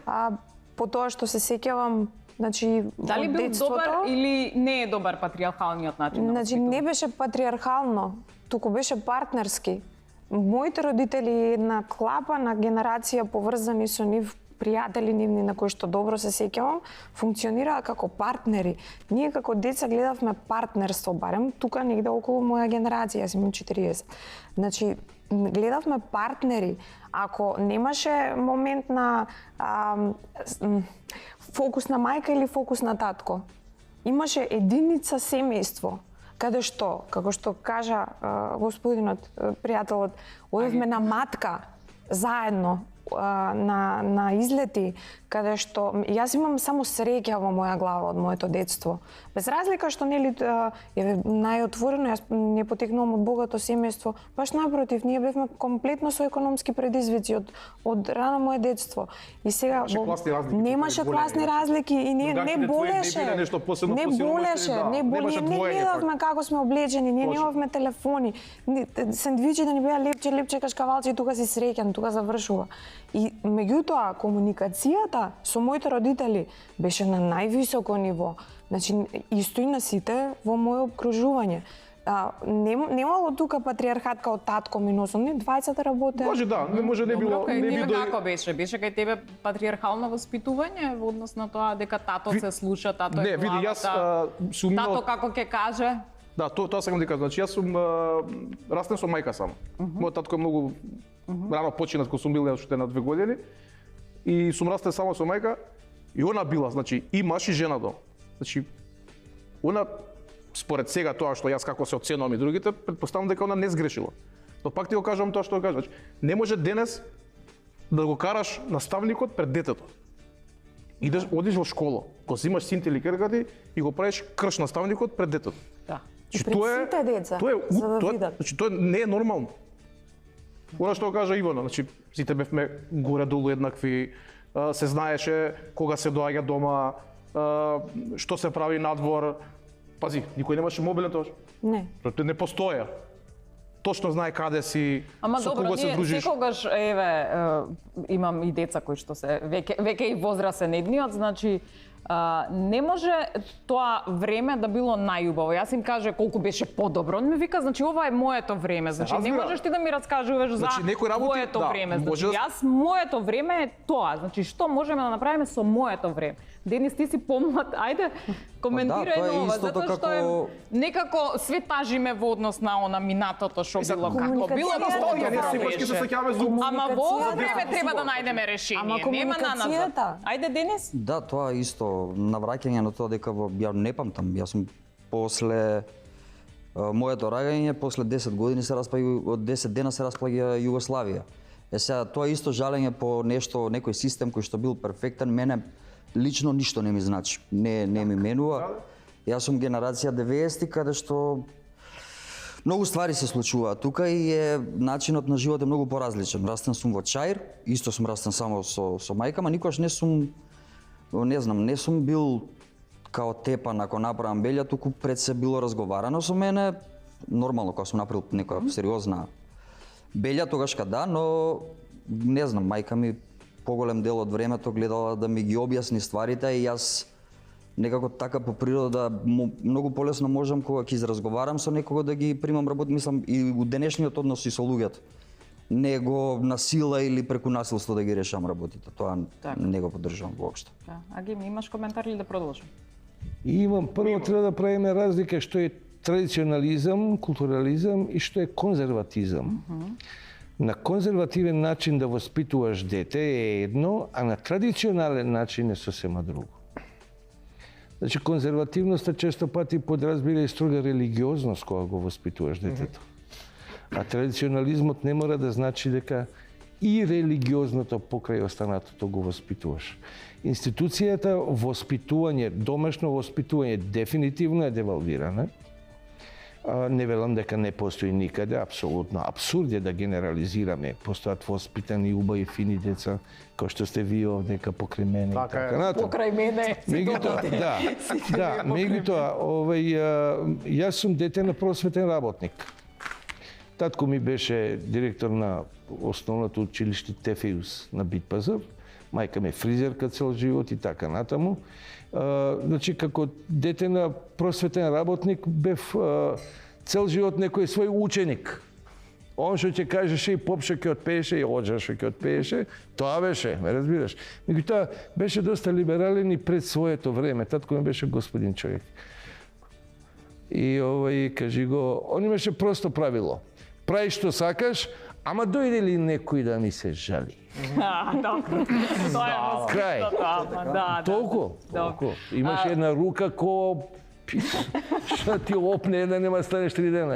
Speaker 4: По тоа што се сеќавам, значи
Speaker 2: Дали
Speaker 4: од
Speaker 2: бил
Speaker 4: детството,
Speaker 2: добар или не е добар патриархалниот начин на
Speaker 4: значи
Speaker 2: воспитување?
Speaker 4: не беше патриархално, туку беше партнерски. Моите родители една клапа на генерација поврзани со нив пријатели нивни на кои што добро се сеќавам, функционираа како партнери. Ние како деца гледавме партнерство, барем тука негде околу моја генерација, јас имам 40. Значи, гледавме партнери. Ако немаше момент на фокус на мајка или фокус на татко, имаше единица семејство, каде што, како што кажа господинот, пријателот, одевме на матка заедно, на излети, каде што јас имам само среќа во моја глава од моето детство. Без разлика што нели е најотворено, јас не потекнувам од богато семејство, баш напротив, ние бевме комплетно со економски предизвици од рано мое детство. И сега немаше класни разлики и не болеше. Не болеше, ние не гледавме како сме облечени, ние немавме телефони. Сендвичи да ни беа лепче кашкавалци и тука си среќан, тука завршува. И меѓутоа комуникацијата со моите родители беше на највисоко ниво. Значи исто и на сите во мое обкружување. Немало тука патриархат као татко ми носам, не двајцата работеа.
Speaker 3: Може да, не може не било,
Speaker 2: Кај
Speaker 3: не
Speaker 2: тебе
Speaker 3: би
Speaker 2: како беше? Беше кај тебе патриархално воспитување во однос на тоа дека тато се слуша, тато
Speaker 3: Не,
Speaker 2: е
Speaker 3: види, јас
Speaker 2: главата,
Speaker 3: сум имал...
Speaker 2: тато како ќе каже?
Speaker 3: Да, тоа сакам да кажам. Значи јас сум растен со мајка сам. Мојот татко е многу рано починат кога сум бил уште на 2 години и сум растен само со мајка и она била, значи и маж и жена до. Значи она според сега тоа што јас како се оценувам и другите, претпоставам дека она не сгрешила. Но пак ти го кажам тоа што го кажам. Значи, не може денес да го караш наставникот пред детето. Одиш во школа, го земаш синте или керка ти и го правиш крш наставникот пред детето.
Speaker 2: Да.
Speaker 4: И пред сите деца, за да видат.
Speaker 3: Значи тоа не е нормално. Она што кажа Ивано, значи сите бевме горе долу еднакви, се знаеше кога се доаѓа дома, што се прави надвор. Пази, никој немаше мобилен тоа.
Speaker 4: Не.
Speaker 3: Тоа не постоја. Точно знае каде си,
Speaker 2: Ама
Speaker 3: со
Speaker 2: добро,
Speaker 3: кого се
Speaker 2: ние
Speaker 3: дружиш.
Speaker 2: секогаш, имам и деца кои што се веќе и возрасен едниот, значи не може тоа време да било најубаво. Јас им кажа колку беше подобро. Он ми вика, значи ова е моето време. Значи не
Speaker 3: разбира.
Speaker 2: можеш ти да ми раскажуваш за
Speaker 3: Значи, некои работи,
Speaker 2: моето
Speaker 3: да,
Speaker 2: време. Значи
Speaker 3: може да-
Speaker 2: јас моето време е тоа. Значи што можеме да направиме со моето време? Денис, ти си помлад, ајде Коментирај
Speaker 6: тоа е
Speaker 2: нова,
Speaker 6: истото
Speaker 2: затоа што е
Speaker 6: како-
Speaker 2: некако све тажиме во однос на она минатото што било како било,
Speaker 3: Носталгија, не
Speaker 2: тоа
Speaker 3: секогаш ќе се
Speaker 2: беше.
Speaker 3: сеќаваме за
Speaker 2: Ама во ovo
Speaker 4: Комуникацијата.
Speaker 2: време треба да најдеме
Speaker 4: Ама
Speaker 2: решение, нема
Speaker 4: комуникацијата.
Speaker 2: наназад. Ајде, Денис.
Speaker 6: Да, тоа е исто навраќање на тоа дека ја не памтам, јас сум после моето раѓање, после 10 години се распаѓа, од 10 дена се распаѓа Југославија. Сега тоа е исто жалење по нешто, некој систем кој што бил перфектен, мене лично ништо не ми значи, не ми менува. Јас сум генерација 90 каде што многу ствари се случуваат тука и начинот на живот е многу поразличен. Растен сум во Чаир, исто сум растен само со мајка, ма никош не сум, не знам, не сум бил као тепан ако направам белја, туку пред се било разговарано со мене, нормално кога сум направил некоја сериозна белја, тогаш да, но не знам, мајка ми поголем дел од времето гледала да ми ги објасни стварите и јас некако така по природа многу полесно можам кога ќе изразговарам со некого да ги примам работи, мислам и у денешниот однос и со луѓето. Не го на сила или преку насилство да ги решам работите. Тоа не го поддржувам воопшто.
Speaker 2: Да. Аги, имаш коментар или да продолжам?
Speaker 5: И имам, прво треба да правиме разлика што е традиционализам, културализам и што е конзерватизам. На конзервативен начин да воспитуваш дете е едно, а на традиционален начин е сосема друго. Значи, конзервативноста често пати подразбира и строга религиозност кога го воспитуваш детето. А традиционализмот не мора да значи дека и религиозното покрај останатото го воспитуваш. Институцијата воспитување, домашно воспитување дефинитивно е девалвирана. Не велам дека не постои никаде, апсолутно абсурд е да генерализираме. Постојат воспитани, убави, фини деца, кои што сте вие овдека покрај мене и така натаму.
Speaker 2: Покрај мене.
Speaker 5: Меѓутоа, јас сум дете на просветен работник. Татко ми беше директор на основното училиште Тефејус на Битпазар. Мајка ми е фризерка цел живот и така натаму. Значи, како дете на просветен работник, бев цел живот некој свој ученик. Он што ќе кажеше и поп што ќе отпееше и оџа што ќе отпееше, тоа беше, ме разбираш. Меѓутоа, беше доста либерален и пред своето време. Татко ми беше господин човек. И кажи го, он имаше просто правило. Прави што сакаш, ама дојде ли некој да ми се жали?
Speaker 2: Добро. Тоа е во
Speaker 5: Крај.
Speaker 2: Да,
Speaker 5: Толку. Имаше една рука ко што ти опне да нема станеш 3 дена.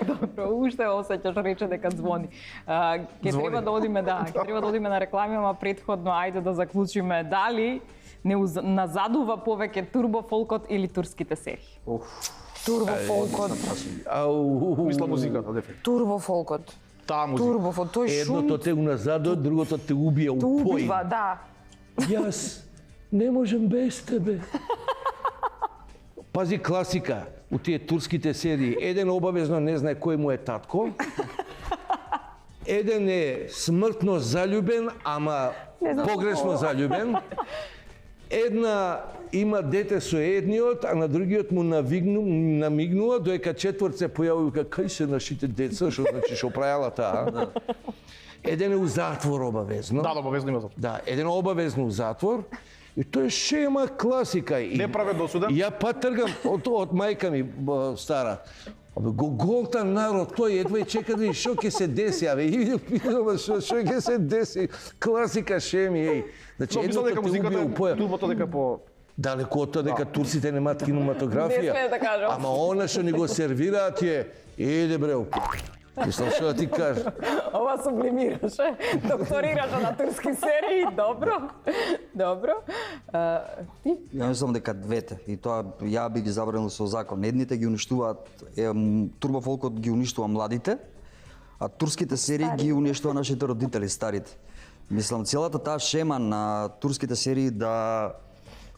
Speaker 2: Добро, уште осеќаш рече дека звони. Ќе треба да одиме, ќе треба да одиме на реклами, ама претходно ајде да заклучиме дали не назадува повеќе турбофолкот или турските серии.
Speaker 4: Турбофолкот.
Speaker 3: Мисла музиката, дефинитивно.
Speaker 4: Турбофолкот.
Speaker 3: Таа музика.
Speaker 4: Турбофолкот, тој шум.
Speaker 5: Едното те уназадот, другото те убија
Speaker 4: Те
Speaker 5: упои.
Speaker 4: убива, да.
Speaker 5: Јас не можам без тебе. Пази класика у тие турските серии. Еден обавезно не знае кој му е татко. Еден е смртно заљубен, ама погрешно заљубен. Една има дете со едниот, а на другиот му намигнува, доека четврт се појавува дека кај се нашите деца, што значи што правела таа. Еден е у затвор обавезно.
Speaker 3: Да, обавезно има затвор.
Speaker 5: Да, еден обавезно у затвор. И тоа е шема класика.
Speaker 3: Неправедно осуден?
Speaker 5: Ја пат тргам од мајка ми стара. Го голта народ, тој едва и чека да види што ќе се деси, што ќе се деси. Класика шеми, еј. Значи,
Speaker 3: Мислам дека музиката
Speaker 5: упоја.
Speaker 3: турбото дека по
Speaker 5: Далеко од тоа дека турците немаат кинематографија.
Speaker 2: Не сме да кажам.
Speaker 5: Ама она што ни го сервираат е, иде бре, мислам што да ти кажа.
Speaker 2: Ова сублимираше, докторираше на турски серии, добро. Добро. Ти?
Speaker 6: Ја мислам дека двете, и тоа ја би ги забранил со закон. Едните ги уништуваат, турбофолкот ги уништува младите, а турските серии ги уништува нашите родители, старите. Мислам, целата таа шема на турските серии да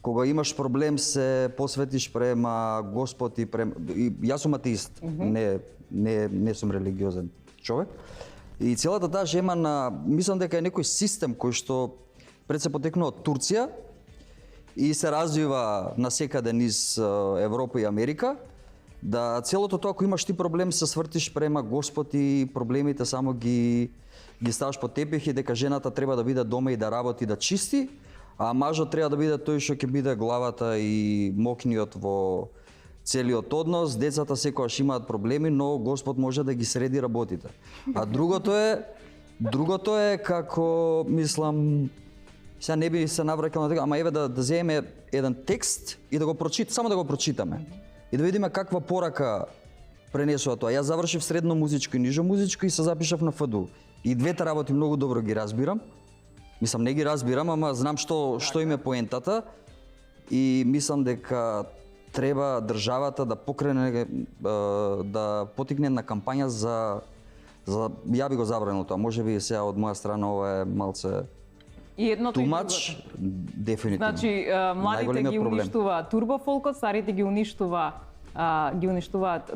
Speaker 6: кога имаш проблем се посветиш према Господ и према... Јас сум атеист, не сум религиозен човек. И целата таа шема на... Мислам дека е некој систем кој што пред се потекнува од Турција и се развива насекаде низ Европа и Америка, да целото тоа, ако имаш ти проблем, се свртиш према Господ и проблемите само ги ставаш под тепех и дека жената треба да биде дома и да работи, да чисти, А мажот треба да биде тој што ќе биде главата и мокниот во целиот однос. Децата секогаш имаат проблеми, но Господ може да ги среди работите. А другото е како, мислам, сега не би се навракал на тоа, ама еве да земеме еден текст и да го само да го прочитаме. И да видиме каква порака пренесува тоа. Јас завршив средно музичко и нижо музичко и се запишав на ФДУ. И двете работи многу добро ги разбирам. Мислам, не ги разбирам, ама знам што им е поентата и мислам дека треба државата да покрене, да потикне една кампања за ја би го забранил тоа. Може би сега од моја страна ова е малце
Speaker 2: И едното
Speaker 6: too
Speaker 2: и
Speaker 6: much,
Speaker 2: другото.
Speaker 6: дефинитивно.
Speaker 2: Значи, младите
Speaker 6: Најголемиот
Speaker 2: ги
Speaker 6: проблем.
Speaker 2: уништува турбофолкот, старите ги уништуваат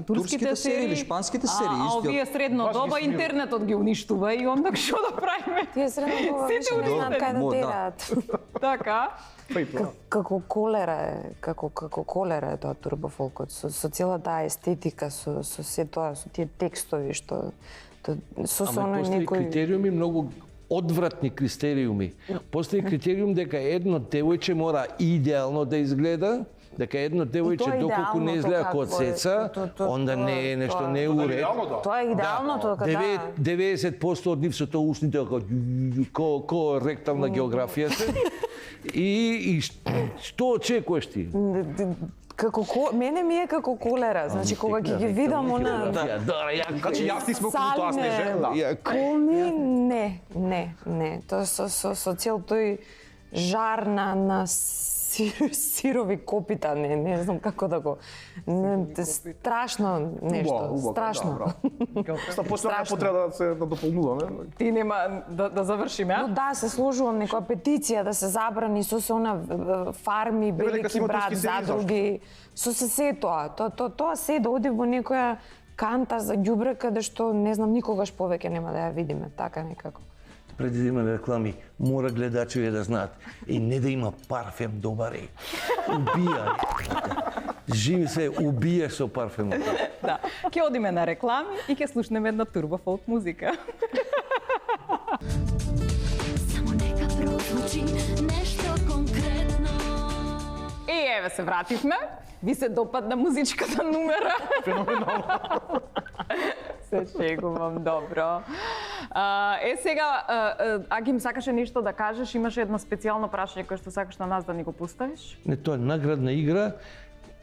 Speaker 2: турските серии,
Speaker 6: или шпанските серии,
Speaker 2: а
Speaker 6: истиот.
Speaker 2: овие средно
Speaker 3: Баш ги
Speaker 2: доба
Speaker 3: смирува.
Speaker 2: интернетот ги уништува и онда што да правиме?
Speaker 4: Тие средно доба
Speaker 2: Сите
Speaker 4: више не знаат кај да
Speaker 6: да.
Speaker 4: тераат.
Speaker 2: Така.
Speaker 3: Па и тоа.
Speaker 4: Како колера е, како колера е тоа турбофолкот, со цела таа естетика, со се тоа, со тие текстови што со
Speaker 5: Ама
Speaker 4: оној
Speaker 5: постои
Speaker 4: некој
Speaker 5: критериуми многу одвратни критериуми. Постои критериум дека едно девојче мора идеално да изгледа, дека едно девојче доколку не изгледа како
Speaker 4: какво е?
Speaker 5: цеца, онда не е нешто не е уред.
Speaker 3: Реално да.
Speaker 4: Тоа е идеалното, да.
Speaker 5: 90% од нив со тоа устните ко ректална географија се. И што очекуваш ти?
Speaker 4: Мене ми е како колера, значи кога ќе ги видам она
Speaker 3: Значи јас ти сме околу тоа
Speaker 4: Салине,
Speaker 3: снежен, да.
Speaker 4: колни, не. Тоа со цел тој жар на сирови копита, не знам како да го... Страшно нешто, страшно.
Speaker 3: Ста после тоа потреба да се дополнува, не?
Speaker 2: Ти нема да завршиме,
Speaker 4: Но
Speaker 2: а?
Speaker 4: да, се сложувам некоја петиција да се забрани со се она фарми,
Speaker 3: дека
Speaker 4: велики
Speaker 3: си има
Speaker 4: брат,
Speaker 3: турски серии,
Speaker 4: задруги, со се тоа. Тоа се да оди во некоја канта за ѓубре каде што не знам никогаш повеќе нема да ја видиме, така некако.
Speaker 5: Преди да има реклами, мора гледачите да знаат и не да има парфем добар е. Убија. Живи се, убиеш со парфемот.
Speaker 2: Да. Ќе одиме на реклами и ќе слушнеме една турбофолк музика.
Speaker 1: Само нека прозвучи нешто конкретно.
Speaker 2: И еве се вративме. Ви се допадна музичката numera.
Speaker 3: Феноменално.
Speaker 2: Се шегувам, добро. Сега, Агим, сакаше нешто да кажеш? Имаше едно специјално прашање кое што сакаш на нас да ни го поставиш?
Speaker 5: Не, тоа е наградна игра.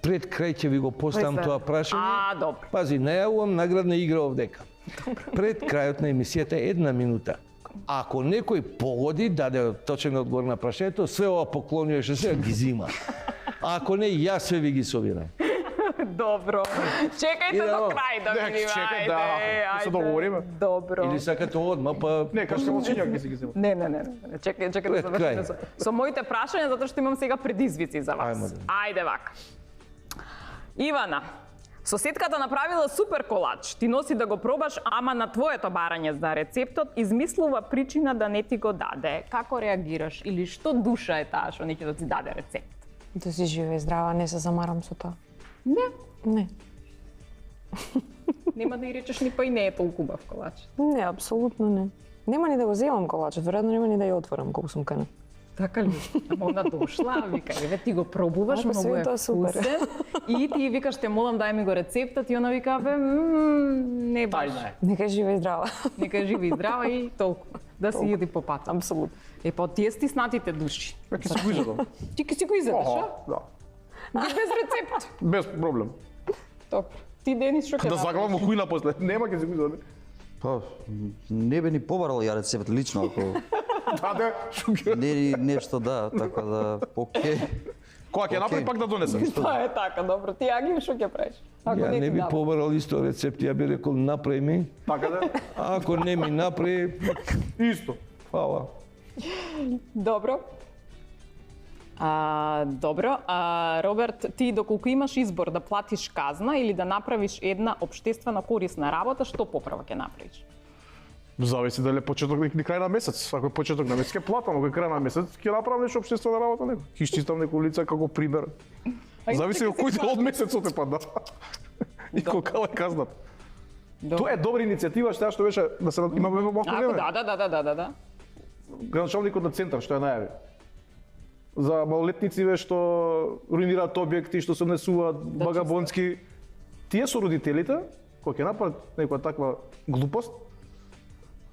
Speaker 5: Пред крај ќе ви го поставам
Speaker 2: Пред
Speaker 5: тоа прашање.
Speaker 2: добро.
Speaker 5: Пази, најавувам наградна игра овдека. Пред крајот на емисијата е 1 минута. Ако некој погоди, даде точен одговор на прашањето, све ова поклонуваше се, ги зима. А ако не, јас све ви ги собирам.
Speaker 2: Добро. Чекајте до крај да
Speaker 3: Нека,
Speaker 2: видиме.
Speaker 3: чекај, да.
Speaker 2: Ајде,
Speaker 3: Се договориме.
Speaker 2: Добро.
Speaker 5: Или сакате одма, па...
Speaker 3: Не, кажете молчињак ги си ги земам.
Speaker 2: Не. Чекај да
Speaker 5: Пред
Speaker 2: завршиме
Speaker 5: крај.
Speaker 2: со моите прашања, затоа што имам сега предизвици за вас.
Speaker 5: Ајмо да.
Speaker 2: Ајде вака. Ивана, соседката направила супер колач. Ти носи да го пробаш, ама на твоето барање за рецептот измислува причина да не ти го даде. Како реагираш? Или што душа е таа што не ќе да ти даде рецепт?
Speaker 4: Да си жива и здрава, не се замарам со тоа.
Speaker 2: Не.
Speaker 4: Не.
Speaker 2: Нема да и речеш ни па и не е толку убав колач.
Speaker 4: Не, апсолутно не. Нема ни да го земам колачот, веројатно нема ни да ја отворам колку сум кана.
Speaker 2: Така ли? Ама она дошла, вика, еве ти го пробуваш,
Speaker 4: Ако
Speaker 2: многу
Speaker 4: све
Speaker 2: е
Speaker 4: тоа супер.
Speaker 2: вкусен. И ти викаш, те молам дај ми го рецептот и она вика, не баш.
Speaker 4: Нека е жива и здрава.
Speaker 2: Нека е жива и здрава и толку. Да си иди по патот.
Speaker 4: Апсолутно.
Speaker 2: Е, па тие стиснатите души.
Speaker 3: Веќе се го изедам.
Speaker 2: Ти ки си го изедеш,
Speaker 3: Аха,
Speaker 2: а?
Speaker 3: да.
Speaker 2: Без рецепт.
Speaker 3: Без проблем.
Speaker 2: Добро. Ти, Денис, што ќе
Speaker 3: Да
Speaker 2: направиш?
Speaker 3: заглавам во кујна после. Нема ќе се го изедам.
Speaker 6: Па, не бе ни побарал ја рецепт лично, ако
Speaker 3: Да, шугер.
Speaker 6: не нешто да, така да, окей.
Speaker 3: Кога ќе направи пак да донесам.
Speaker 2: Тоа е така, добро. Ти, Агим, што ќе правиш? Ако
Speaker 5: Ја не
Speaker 2: ти
Speaker 5: би
Speaker 2: дава.
Speaker 5: побарал исто рецепт, ја би рекол направи ми.
Speaker 3: Така да?
Speaker 5: А ако не ми направи,
Speaker 3: Исто.
Speaker 5: фала.
Speaker 2: Добро. Добро. Роберт, ти доколку имаш избор да платиш казна или да направиш една општествена корисна работа, што поправо ќе направиш?
Speaker 3: Зависи дали е почеток или крај на месец. Ако е почеток на месец ќе платам, ако е крај на месец ќе направам нешто општествена работа него. Ќе чистам некој лица како пример. Зависи од кој дел од месецот е па да. И колка е казнат. Тоа е добра иницијатива, што беше да се имаме малку
Speaker 2: Ако
Speaker 3: време.
Speaker 2: да.
Speaker 3: Градоначалникот на центар што ја најави. за малолетниците што руинираат објекти, што се внесуваат вагабондски. Тие со родителите, кога ќе направат некоја таква глупост,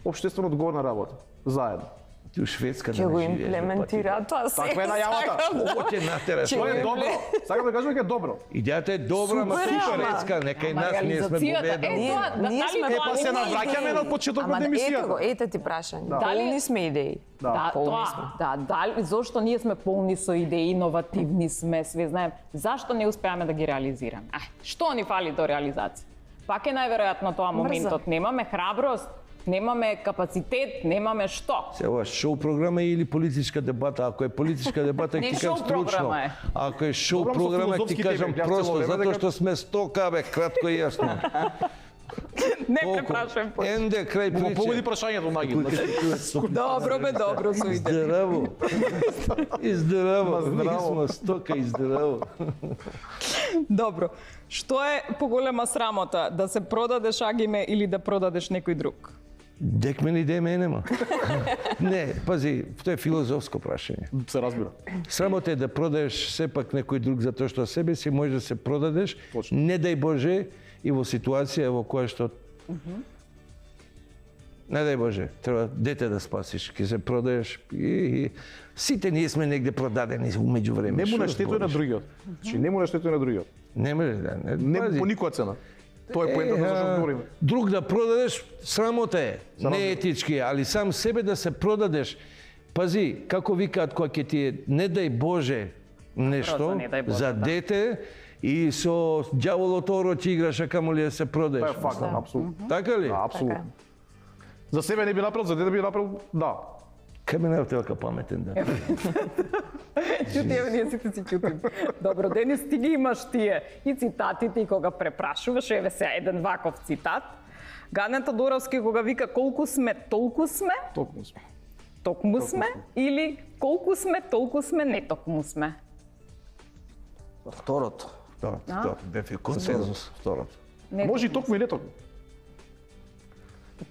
Speaker 3: општествено одговорна работа, заедно.
Speaker 5: Ти у Шведска
Speaker 4: Ќе
Speaker 5: да
Speaker 4: го
Speaker 5: не живееш.
Speaker 4: имплементира тоа се.
Speaker 3: Таква е најавата.
Speaker 5: Ово ќе натера.
Speaker 3: Тоа е добро. Сакам да кажам дека е добро.
Speaker 5: Идејата е добра, ма
Speaker 4: Супер,
Speaker 5: супер
Speaker 4: ама.
Speaker 5: Шведска, нека и
Speaker 2: Ама
Speaker 5: нас ние сме
Speaker 2: реализацијата,
Speaker 5: победни.
Speaker 2: е, тоа,
Speaker 4: Ние
Speaker 2: дали
Speaker 4: сме
Speaker 2: тоа
Speaker 3: па се
Speaker 2: не е
Speaker 3: навраќаме на почетокот на
Speaker 4: Ама
Speaker 3: емисијата.
Speaker 4: ето го, ете ти прашање.
Speaker 3: Да.
Speaker 4: Полни сме идеи.
Speaker 2: Да,
Speaker 4: полни
Speaker 2: тоа,
Speaker 4: сме.
Speaker 2: дали, зошто ние сме полни со идеи, иновативни сме, све знаем, зашто не успеаме да ги реализираме? Што ни фали до реализација? Пак е најверојатно тоа моментот, немаме храброст, немаме капацитет, немаме што.
Speaker 5: Се ова шоу програма или политичка дебата? Ако е политичка дебата,
Speaker 2: Не,
Speaker 5: ќе ти кажам
Speaker 2: шоу
Speaker 5: стручно.
Speaker 2: програма е.
Speaker 5: Ако е шоу
Speaker 3: Програма со
Speaker 5: програма, ти
Speaker 3: филозофски
Speaker 5: кажам
Speaker 3: теми, јас
Speaker 5: просто,
Speaker 3: цело време
Speaker 5: затоа
Speaker 3: дека-
Speaker 5: што сме стока, бе, кратко и јасно.
Speaker 2: Не
Speaker 5: Толку.
Speaker 2: препрашувам по.
Speaker 5: Енде крај
Speaker 3: Го погоди
Speaker 5: прича.
Speaker 3: прашањето на ги.
Speaker 2: Добро бе, добро со иде.
Speaker 5: Здраво. И здраво.
Speaker 3: здраво.
Speaker 5: Ние сме стока и здраво.
Speaker 2: Добро. Што е поголема срамота, да се продадеш агиме или да продадеш некој друг?
Speaker 5: Дек мене идеја нема. Не, пази, тоа е филозофско прашање.
Speaker 3: Се разбира.
Speaker 5: Срамота е да продадеш сепак некој друг затоа што себе си може да се продадеш,
Speaker 3: Точно.
Speaker 5: не дај Боже, и во ситуација во која што не дај Боже, треба дете да спасиш, ќе се продадеш и сите ние сме негде продадени умеѓу време.
Speaker 3: Не му
Speaker 5: Што
Speaker 3: на штетој на
Speaker 5: збориш?
Speaker 3: другиот. Значи не му на штетој на другиот.
Speaker 5: Не може да,
Speaker 3: Не
Speaker 5: пази.
Speaker 3: по никоја цена. Тоа е поентата за што збориме.
Speaker 5: Друг да продадеш, срамота е. Не е етички, али сам себе да се продадеш. Пази, како викаат кога ќе ти е, не дај Боже, нешто
Speaker 2: Просто не дај Боже,
Speaker 5: за
Speaker 2: да.
Speaker 5: дете и со ѓаволот оро ќе играш, а камо ли да се
Speaker 3: Тоа
Speaker 5: продадеш.
Speaker 3: е факт, апсолутно.
Speaker 5: Така ли?
Speaker 3: Да, апсолутно. За себе не би направил, за дете би направил, да.
Speaker 5: Кај ме најавтелка паметен да.
Speaker 2: Чути, еве ние сите си чутим. Добро, Денис, ти ги имаш тие и цитатите и кога препрашуваш, еве се еден ваков цитат. Ганен Тодоровски кога вика колку сме, толку сме,
Speaker 3: Токму сме.
Speaker 2: токму сме, или колку сме, толку сме, не токму сме.
Speaker 6: Второто.
Speaker 5: Тоа, бев консензус, второто.
Speaker 2: Не
Speaker 3: Може и токму и не токму.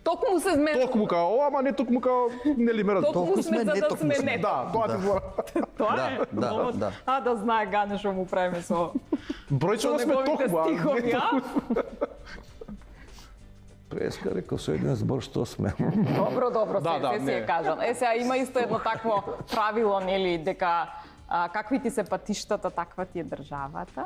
Speaker 2: Токму се сме,
Speaker 3: Токму као, ама не токму као, нели ме разбира.
Speaker 2: токму
Speaker 6: толку
Speaker 2: сме
Speaker 6: сме,
Speaker 2: за
Speaker 6: не
Speaker 2: да
Speaker 6: токму
Speaker 2: сме
Speaker 6: сме.
Speaker 2: не.
Speaker 3: Да, тоа ти збора.
Speaker 2: Тоа
Speaker 6: Да,
Speaker 2: е.
Speaker 6: да,
Speaker 2: Ово-
Speaker 6: да.
Speaker 2: А да знае Гане што му правиме со
Speaker 3: Бројчево сме
Speaker 2: неговите
Speaker 3: токму, а не
Speaker 2: стихови, а?
Speaker 3: токму.
Speaker 5: Преска рекол со еден збор што сме.
Speaker 2: Добро, добро,
Speaker 3: Да, да,
Speaker 2: се си
Speaker 3: не.
Speaker 2: е кажан. Сега има исто едно такво правило, нели, дека какви ти се патиштата, таква ти е државата.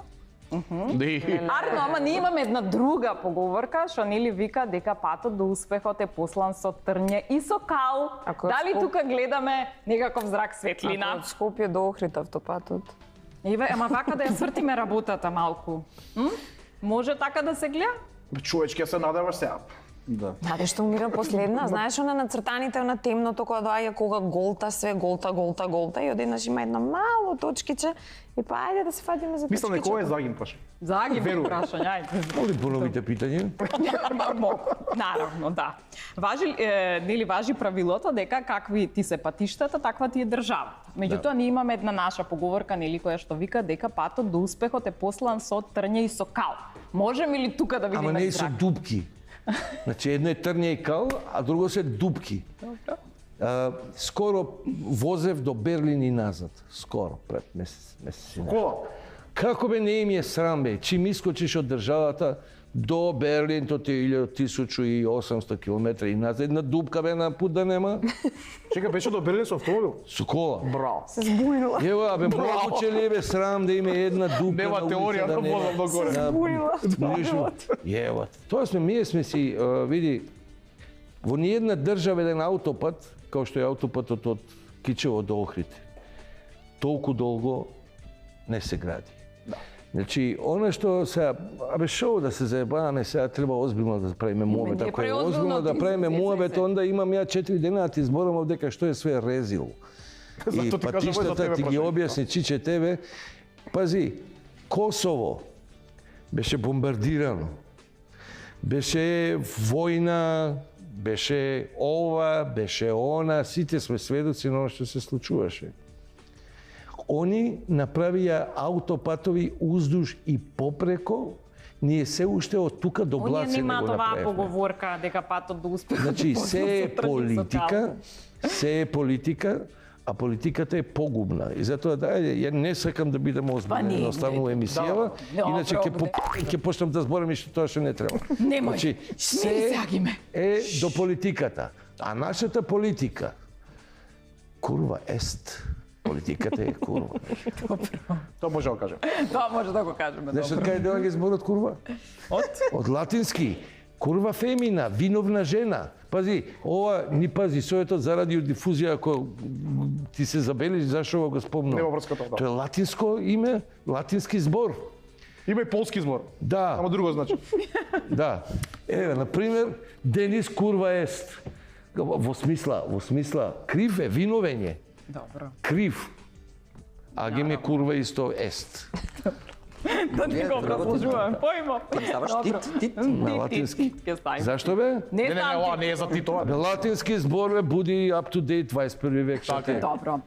Speaker 2: Арно, ама ние имаме една друга поговорка, што нели вика дека патот до успехот е послан со трње и со кал.
Speaker 4: Ако
Speaker 2: Дали
Speaker 4: Скоп-
Speaker 2: тука гледаме некаков зрак
Speaker 4: Ако
Speaker 2: светлина?
Speaker 4: од Скопје до Охрид автопатот.
Speaker 2: Еве, ама вака да ја свртиме работата малку. Може така да се гледа?
Speaker 3: Човечки се надеваш сега.
Speaker 6: Да.
Speaker 4: Знаете што умира последна? Знаеш она нацртаните на темното кога доаѓа кога голта све, голта и одеднаш има една мало точкиче и па ајде да се фатиме за
Speaker 3: Мислам
Speaker 4: точкиче.
Speaker 3: некој е загин паш.
Speaker 2: Заги
Speaker 3: Верувам.
Speaker 2: прашање, ајде.
Speaker 5: Моли поновите питање.
Speaker 2: Могу, наравно, да. Важи, нели важи правилото дека какви ти се патиштата, таква ти е државата. Меѓутоа ние имаме една наша поговорка нели која што вика дека патот до успехот е послан со трње и со кал. Можеме ли тука да видиме
Speaker 5: Ама не и со
Speaker 2: зрак?
Speaker 5: дупки. Значи едно е трње и кал, а друго се дупки. Скоро возев до Берлин и назад. Скоро, пред месец и нешто.
Speaker 3: Кола.
Speaker 5: Како бе не им е срам бе, чим искочиш од државата до Берлин, то ти е 1800 км и назад. Една дупка бе на пут да нема,
Speaker 3: Чека, беше до Берлин со автомобил.
Speaker 5: со кола.
Speaker 3: Браво.
Speaker 4: Се збуила.
Speaker 5: Ева, бе, могуче ли е бе срам да има една дупка
Speaker 3: Нема
Speaker 5: на улица
Speaker 3: теорија да
Speaker 5: нема.
Speaker 3: возам догоре.
Speaker 5: Збуила. Ева. Тоа сме, ние сме си, види, во ниедна држава еден аутопат, као што е аутопатот од Кичево до Охрид, толку долго не се гради. Значи, она што сега, шо да се заебаваме, сега треба озбилно да правиме муабет.
Speaker 2: Ние
Speaker 5: Ако е
Speaker 2: преозбилно
Speaker 5: озбилно да
Speaker 2: ти
Speaker 5: правиме
Speaker 2: се.
Speaker 5: муабет, onda имам ја 4 дена да ти зборам дека што е све резил. И
Speaker 3: Зато ти кажам, за
Speaker 5: патиштата
Speaker 3: тебе
Speaker 5: ти ги
Speaker 3: прашање.
Speaker 5: објасни, чиче тебе. Пази, Косово беше бомбардирано. Беше војна, беше ова, беше она, сите сме сведоци на оно што се случуваше. Они направија аутопатови уздуж и попреко, ние се уште од тука до
Speaker 2: Оние
Speaker 5: Блаце не
Speaker 2: немаат
Speaker 5: го
Speaker 2: оваа
Speaker 5: направивме.
Speaker 2: поговорка дека патот до успехот.
Speaker 5: Значи,
Speaker 2: послан
Speaker 5: се
Speaker 2: со
Speaker 5: е
Speaker 2: трње и со
Speaker 5: политика,
Speaker 2: кал.
Speaker 5: се е политика, а политиката е погубна. И затоа ја не сакам да бидам озбилен едноставно во емисијава, иначе ќе почнам да зборам и што тоа што не треба.
Speaker 2: Немој,
Speaker 5: Значи,
Speaker 2: се
Speaker 5: е до политиката. А нашата политика, курва ест. Политиката е курва.
Speaker 3: Тоа може да го кажем.
Speaker 2: Тоа може да го кажеме.
Speaker 5: Знаеш од кај доаѓа зборот курва? Од латински. Курва фемина, виновна жена. Пази, ова ни пази, советот за радиодифузија, ако ти се забележи зашто го спомнам.
Speaker 3: Нема врска тоа.
Speaker 5: Тоа е латинско име, латински збор.
Speaker 3: Има и полски збор.
Speaker 5: Да.
Speaker 3: Ама друго значи.
Speaker 5: Да. Еве, на пример, Денис курва ест. Во смисла, крив е, виновен е.
Speaker 2: Добро.
Speaker 5: Крив. А ги ме курва исто ест.
Speaker 2: Да не го образложувам, појма.
Speaker 6: Ставаш тит.
Speaker 5: На латински.
Speaker 2: Ќе ставим.
Speaker 5: Зашто бе?
Speaker 2: Не,
Speaker 3: Ова не е за Титова.
Speaker 5: На латински збор бе буди up to date 21 век.
Speaker 3: Така е.
Speaker 2: Добро.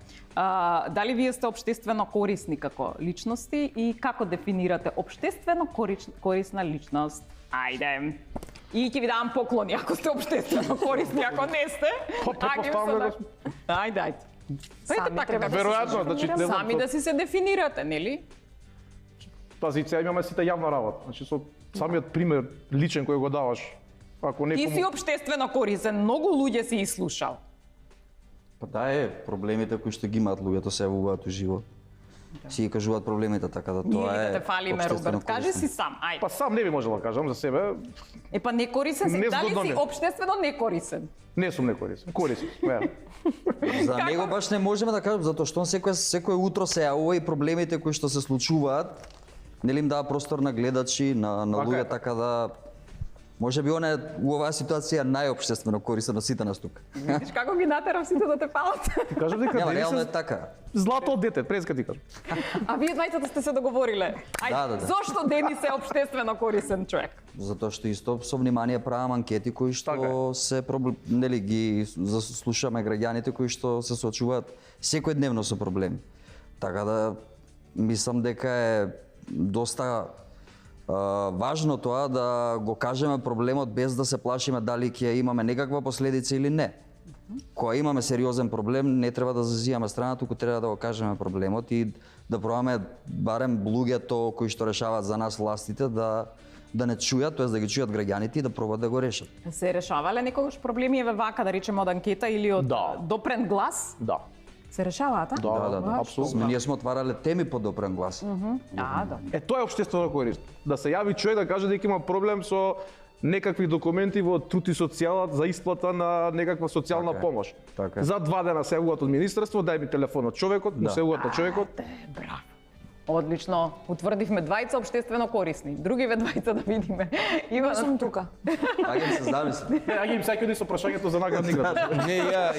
Speaker 2: Дали вие сте обштествено корисни како личности и како дефинирате обштествено корисна личност? Ајде. И ќе ви давам поклони ако сте обштествено корисни, ако не сте.
Speaker 3: Претпоставувам
Speaker 2: Ајде.
Speaker 4: Сами треба да се
Speaker 3: Веројатно, значи не знам.
Speaker 2: Сами да си се дефинирате, нели?
Speaker 3: Пази, сега имаме сите јавна работа. Значи со самиот пример личен кој го даваш. Ако
Speaker 2: Ти си
Speaker 3: некому
Speaker 2: обштествено корисен, многу луѓе си слушал.
Speaker 6: Па да е, проблемите кои што ги имаат луѓето се јавуваат уживо. Си ги кажуваат проблемите, така да
Speaker 2: Ние
Speaker 6: тоа
Speaker 2: да
Speaker 6: е.
Speaker 2: те фалиме,
Speaker 6: општествено
Speaker 2: Роберт. Кажи
Speaker 6: корисно.
Speaker 2: си сам, ајде.
Speaker 3: па сам не би можел да кажам за себе,
Speaker 2: Па не корисен си, дали
Speaker 3: Незгодно
Speaker 2: си
Speaker 3: ми.
Speaker 2: обштествено некорисен?
Speaker 3: не сум некорисен. Корисен, верно.
Speaker 6: За него баш не можеме да кажем, затоа што он секој утро се јавува и проблемите кои што се случуваат, нели им дава простор на гледачи, на
Speaker 3: Така
Speaker 6: луѓе,
Speaker 3: е.
Speaker 6: така да може би он е у оваа ситуација најопштествено корисен од сите нас тука.
Speaker 2: Видиш како ги натерав сите да те палат?
Speaker 3: Ти кажам дека
Speaker 6: Нема,
Speaker 3: Денис
Speaker 6: реално е
Speaker 3: е
Speaker 6: така.
Speaker 3: злато од дете, преска ти кажам.
Speaker 2: А вие двајцата сте се договориле. Ајде,
Speaker 6: Да.
Speaker 2: зошто Денис е обштествено корисен човек?
Speaker 6: Затоа што исто со внимание правам анкети кои што
Speaker 3: Така
Speaker 6: се нели ги слушаме граѓаните кои што се соочуваат секојдневно со проблеми. Така да мислам дека е доста важно тоа да го кажеме проблемот без да се плашиме дали ќе имаме некаква последица или не. Кога имаме сериозен проблем, не треба да зазиваме страна, туку треба да го кажеме проблемот и да пробаме барем луѓето кои што решаваат за нас властите да не чујат, тоест да ги чујат граѓаните и да пробат да го решат.
Speaker 2: Се решавале некогаш проблеми еве вака да речеме од анкета или од
Speaker 3: Да.
Speaker 2: допрен глас?
Speaker 3: Да.
Speaker 2: Се решаваат, а?
Speaker 3: Да, апсолутно.
Speaker 6: Ние сме отварале теми по допрен глас.
Speaker 2: Да.
Speaker 3: Тоа е општествено корисно. Да се јави човек да каже дека има проблем со некакви документи во труд и социјала за исплата на некаква социјална
Speaker 6: Така е.
Speaker 3: помош.
Speaker 6: Така е.
Speaker 3: За 2 дена се јавуваат од министерство, дај ми телефонот човекот, му се јавуваат на човекот.
Speaker 2: Браво. Одлично. Утврдивме двајца обштествено корисни. Другиве двајца да видиме.
Speaker 4: Ја сум тука.
Speaker 6: Ајде се замисли.
Speaker 3: Ја ги им секој со прашањето за наградниката.
Speaker 5: Не, ја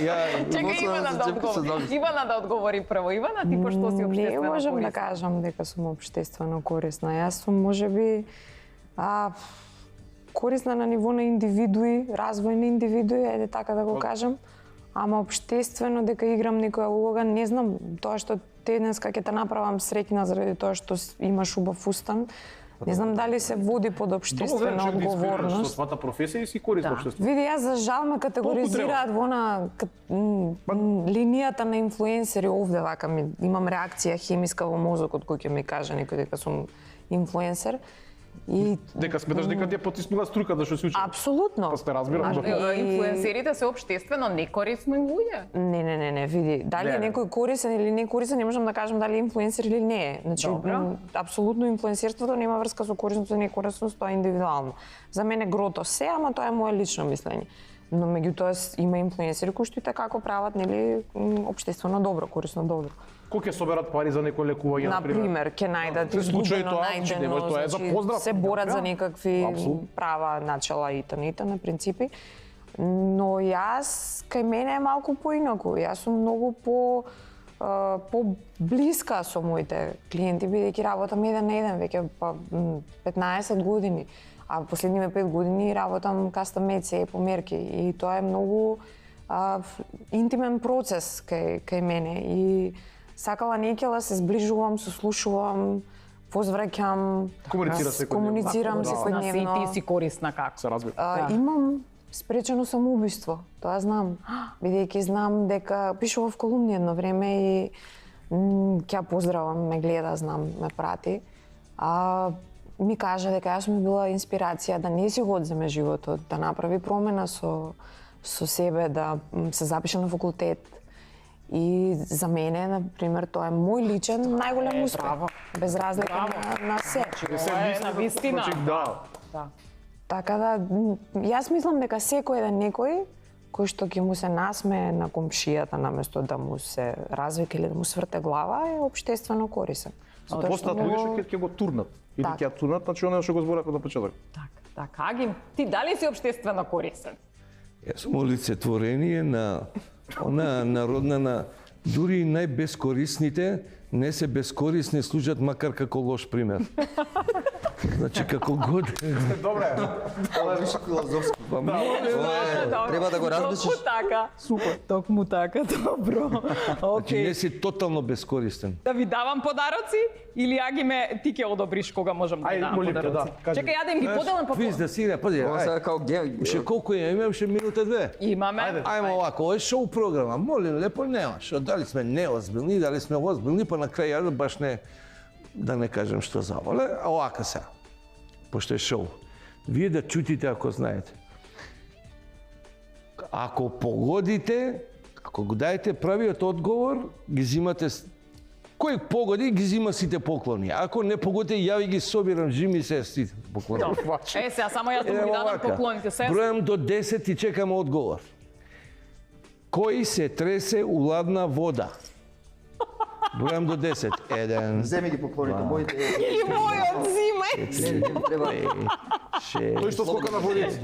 Speaker 2: Чекај
Speaker 6: После
Speaker 2: Ивана
Speaker 6: да
Speaker 2: да
Speaker 6: се
Speaker 2: одговори.
Speaker 6: замисли.
Speaker 2: Ивана да одговори прво. Ивана, ти пошто си
Speaker 4: Не
Speaker 2: обштествено
Speaker 4: можам да
Speaker 2: корисна?
Speaker 4: кажам дека сум обштествено корисна. Јас сум можеби корисна на ниво на индивидуи, развој на индивидуи, ајде така да го кажам. Ама обштествено дека играм некоја улога, не знам, тоа што те денеска ќе те направам среќна заради тоа што имаш убав устан. Не знам дали се води под обштествена одговорност.
Speaker 3: Со твата професија и си корисна
Speaker 2: Да.
Speaker 3: општество.
Speaker 4: Види, јас за жал ме категоризираат во на линијата на инфлуенсери овде вака имам реакција хемиска во мозокот кој ќе ми каже некој дека сум инфлуенсер. И
Speaker 3: Дека сметаш дека ти е потиснува струката што се учи.
Speaker 4: апсолутно.
Speaker 3: Па сте разбирам.
Speaker 4: И-
Speaker 2: Инфлуенсерите се обштествено некорисни луѓе.
Speaker 4: Не, види, дали е
Speaker 3: Не.
Speaker 4: некој корисен или не корисен, не можам да кажам дали е инфлуенсер или не е. Значи,
Speaker 2: Добро.
Speaker 4: апсолутно инфлуенсерството нема врска со корисност и некорисност, тоа е индивидуално. За мене грото се, ама тоа е мое лично мислење. Но меѓутоа има инфлуенсери кои што и како прават, нели, обштествено добро, корисно добро.
Speaker 3: Кој ќе соберат пари за некој лекување,
Speaker 4: На пример, ќе најдат
Speaker 3: Се случаи
Speaker 4: изгубено,
Speaker 3: тоа, значи, не може,
Speaker 4: најдено,
Speaker 3: тоа е за поздрав.
Speaker 4: се борат за
Speaker 3: Да.
Speaker 4: некакви
Speaker 3: Апсолутно.
Speaker 4: права, начала и на принципи. Но јас, кај мене е малку поинаку. Јас сум многу по-блиска со моите клиенти, бидејќи работам еден на еден веќе 15 години. А последниве 5 години работам custom made се по мерки и тоа е многу интимен процес кај мене и сакала некела се зближувам, сослушувам, возвраќам,
Speaker 3: Комуницира секојдневно.
Speaker 4: комуницирам
Speaker 3: Да.
Speaker 2: Корисна си и
Speaker 4: секојдневно.
Speaker 2: ти си корисна како?
Speaker 3: Се разбира.
Speaker 4: Имам спречено самоубиство. Тоа знам. Бидејќи знам дека пишува в колумни едно време и ќе ја поздравам, ме гледа, знам, ме прати. Ми кажа дека јас ми била инспирација да не си го одземе животот, да направи промена со себе, да се запише на факултет. И за мене, например, тоа е мој личен најголем успех.
Speaker 2: Браво.
Speaker 4: Без разлика на се.
Speaker 2: Ова е на вистина.
Speaker 3: Да.
Speaker 4: Така да, јас мислам дека секој еден некој кој што ќе му се насмее на комшијата наместо да му се развика или да му сврте глава е општествено корисен.
Speaker 3: Постат луѓе ќе го турнат. Или
Speaker 4: Так.
Speaker 3: ќе ја турнат, значи оно што го зборевме на почеток.
Speaker 2: Така, Агим, ти дали си општествено корисен?
Speaker 5: Јас сум олицетворение на она народна на дури и најбескорисните не се бескорисни, служат макар како лош пример. Значи како год.
Speaker 3: Добре.
Speaker 6: Ова е више филозофско. Треба да го размислиш.
Speaker 2: Токму така. Супер. Токму така, добро.
Speaker 5: Значи не
Speaker 2: Океј.
Speaker 5: си тотално бескористен.
Speaker 2: Да ви давам подароци или Агиме ти ќе одобриш кога можам да
Speaker 3: Ајде,
Speaker 2: давам
Speaker 3: молим те,
Speaker 2: подароци?
Speaker 3: да, кажи.
Speaker 2: Чекај, ја да им ги поделам па.
Speaker 5: Виз да си, пази,
Speaker 6: Ова сега као
Speaker 5: Ше колку имам ше минута две.
Speaker 2: Имаме.
Speaker 5: Ајмо овако, ово е шоу програма, молим лепо нема, што дали сме неозбилни, дали сме озбилни, па на крај ја баш не, да не кажем што заволе, а овака сега, пошто е шоу. Вие да чутите ако знаете. Ако погодите, ако го даете правиот одговор, ги зимате, кој погоди, ги зима сите поклони. Ако не погодите, ја ги собирам, жими се сите поклони.
Speaker 2: Е, сега само јас да му ги дадам поклоните. Се
Speaker 5: Бројам до 10 и чекам одговор. Кој се тресе у ладна вода? Бројам до 10. 1,
Speaker 6: Земи ги поклоните, моите.
Speaker 2: или мојот зиме.
Speaker 6: Треба.
Speaker 5: 6,
Speaker 3: Тој што скока на водици.